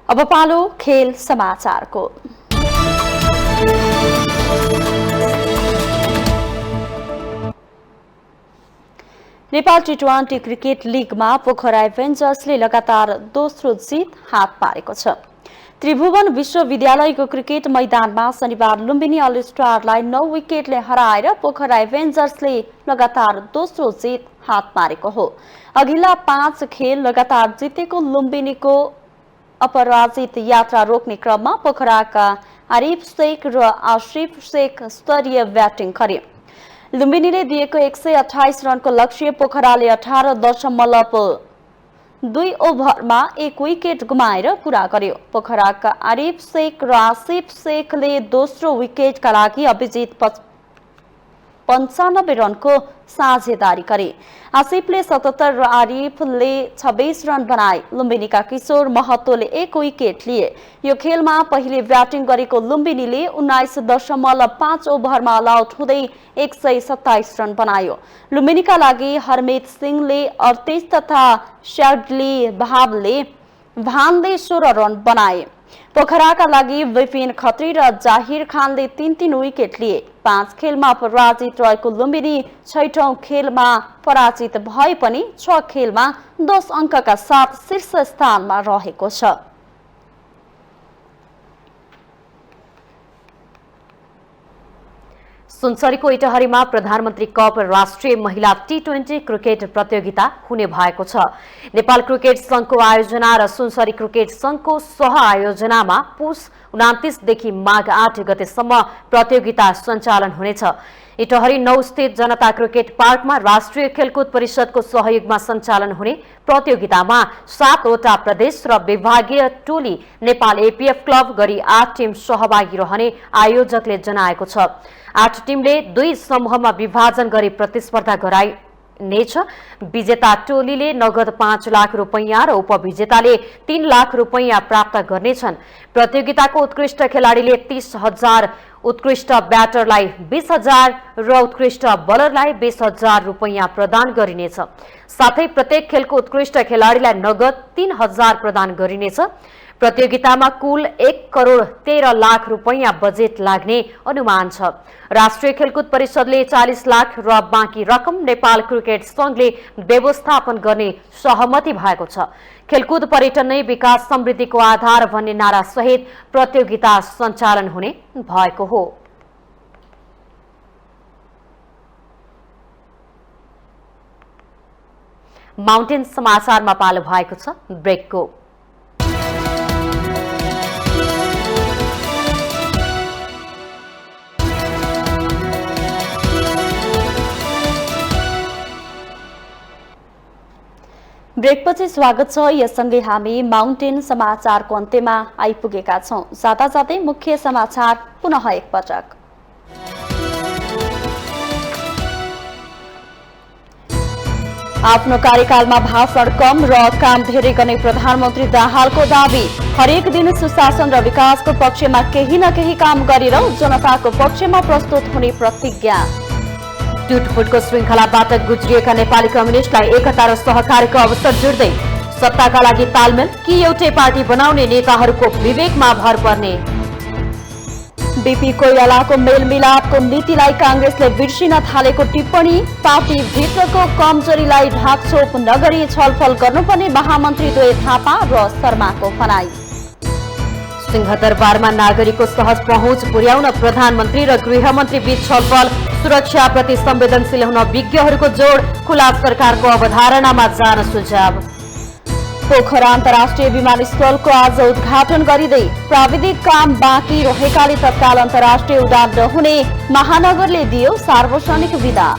अब पालो खेल समाचारको। नेपाल टी20 क्रिकेट लिगमा पोखरा एभेन्जर्सले लगातार दोस्रो जित हात पारेको छ। त्रिभुवन विश्वविद्यालयको क्रिकेट मैदानमा शनिबार लुम्बिनी अल स्टारलाई 9 विकेटले हराएर पोखरा एभेन्जर्सले लगातार दोस्रो जित हात पारेको हो। अघिल्ला 5 खेल लगातार जितेको लुम्बिनीको अपराजित यात्रा रोक्ने क्रममा पोखराका आरिफ शेख र आशिफ शेख स्तरीय ब्याटिङ गरे। लुम्बिनीले दिएको 128 रनको लक्ष्य पोखराले 18.2 ओभरमा 1 विकेट गुमाएर पूरा गर्यो। पोखराका आरिफ शेख र आसिफ शेखले दोस्रो विकेटका लागि अभिजित 95 रनको साझेदारी गरे। आसिफले 77 र आरिफले 26 रन बनाए। लुम्बिनीका किशोर महतोले 1 विकेट लिए। यो खेलमा पहिले ब्याटिङ गरेको लुम्बिनीले 19.5 ओभरमा अल आउट हुँदै 127 रन बनायो। लुम्बिनीका लागि हरमित सिंहले 38 तथा शार्डली भानले 16 रन बनाए। पोखराका लागि विपिन खत्री र जाहिर खानले 3-3 विकेट लिए। 5 खेलमा पराजित रहेको लुम्बिनी 6औं खेलमा पराजित भए पनि 6 खेलमा 10 अङ्कका साथ शीर्ष स्थानमा रहेको छ। सुनसरीको इटहरीमा प्रधानमन्त्री कप राष्ट्रिय महिला टी20 क्रिकेट प्रतियोगिता हुने भएको छ। नेपाल क्रिकेट संघको आयोजना र सुनसरी क्रिकेट संघको सह आयोजनामा पुस 29 देखि माघ 8 गतेसम्म प्रतियोगिता सञ्चालन हुनेछ। इटहरी 9 स्थित जनता क्रिकेट पार्कमा राष्ट्रिय खेलकुद परिषदको सहयोगमा सञ्चालन हुने प्रतियोगितामा 7 वटा प्रदेश र विभागीय टोली नेपाल एपीएफ क्लब गरी 8 टिम सहभागी रहने आयोजकले जनाएको छ। 8 टिमले 2 समूहमा विभाजन गरी प्रतिस्पर्धा गराइनेछ। विजेता टोलीले नगद 5 लाख रुपैयाँ र उपविजेताले 3 लाख रुपैयाँ प्राप्त गर्नेछन्। प्रतियोगिताको उत्कृष्ट खेलाडीले 30,000, उत्कृष्ट ब्याटरलाई 20,000 र उत्कृष्ट बलरलाई 20,000 रुपैयाँ प्रदान गरिनेछ। साथै प्रत्येक खेलको उत्कृष्ट खेलाडीलाई नगद 3,000 प्रदान गरिनेछ। प्रतियोगितामा कुल 1,13,00,000 रुपैयाँ बजेट लाग्ने अनुमान छ। राष्ट्रिय खेलकुद परिषदले 40 लाख र बाँकी रकम नेपाल क्रिकेट संघले व्यवस्थापन गर्ने सहमति भएको छ। खेलकुद पर्यटन नै विकास समृद्धिको आधार भन्ने नारा सहित प्रतियोगिता सञ्चालन हुने भएको हो। माउन्टेन समाचारमा पालो भएको छ ब्रेकको। ब्रेकपछि स्वागत छ। यससँगै हामी माउन्टेन समाचारको अन्त्यमा आइपुगेका छौं। जाँदा जाँदै मुख्य समाचार पुनः एकपटक। आफ्नो कार्यकालमा भाषण कम र काम धेरै गर्ने प्रधानमन्त्री दाहालको दावी। हरेक दिन सुशासन र विकासको पक्षमा केही न केही काम गरेर जनताको पक्षमा प्रस्तुत हुने प्रतिज्ञा। टुटफुटको श्रृङ्खलाबाट गुज्रिएका नेपाली कम्युनिस्टलाई एकता र सहकार्यको अवसर जुट्दै सत्ताका लागि तालमेल कि एउटै पार्टी बनाउने नेताहरूको विवेकमा भर पर्ने। बीपी कोइरालाको मेलमिलापको नीतिलाई कांग्रेसले बिर्सिन थालेको टिप्पणी। पार्टी भित्रको कमजोरीलाई ढाकछोप नगरी छलफल गर्नुपर्ने महामन्त्री द्वय थापा र शर्माको भनाई। सिंहदरबारमा नागरिकको सहज पहुँच पुर्याउन प्रधानमन्त्री र गृहमन्त्री बीच छलफल। सुरक्षाप्रति संवेदनशील हुन विज्ञहरूको जोड। खुला सरकारको अवधारणामा जान सुझाव। पोखरा अन्तर्राष्ट्रिय विमानस्थलको आज उद्घाटन गरिँदै प्राविधिक काम बाँकी रहेकाले तत्काल अन्तर्राष्ट्रिय उडान नहुने महानगरले दियो सार्वजनिक विदा।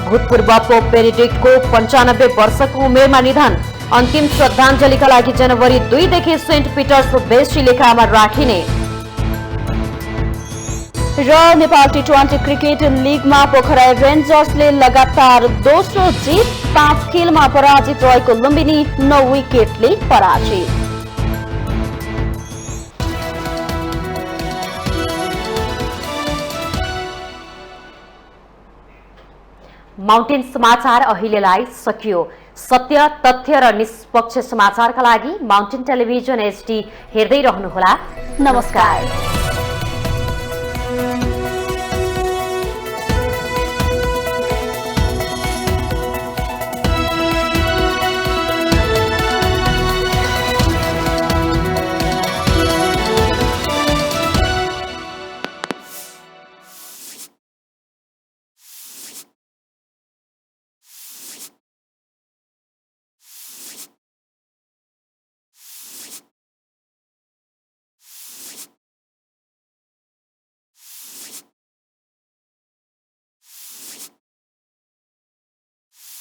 भूतपूर्व पोप बेनेडिक्टको 95 वर्षको उमेरमा निधन। अन्तिम श्रद्धाञ्जलीका लागि जनवरी 2 देखि सेन्ट पिटर्स बेसिलिकामा राखिने। र नेपाल टी20 क्रिकेट लिगमा पोखरा रेन्जर्सले लगातार दोस्रो जित। 5 खेलमा पराजित रहेको लुम्बिनी 9 विकेटले पराजित। माउन्टेन समाचार अहिलेलाई सकियो। सत्य, तथ्य र निष्पक्ष समाचारका लागि माउन्टेन टेलिभिजन HD हेर्दै रहनुहोला। नमस्कार।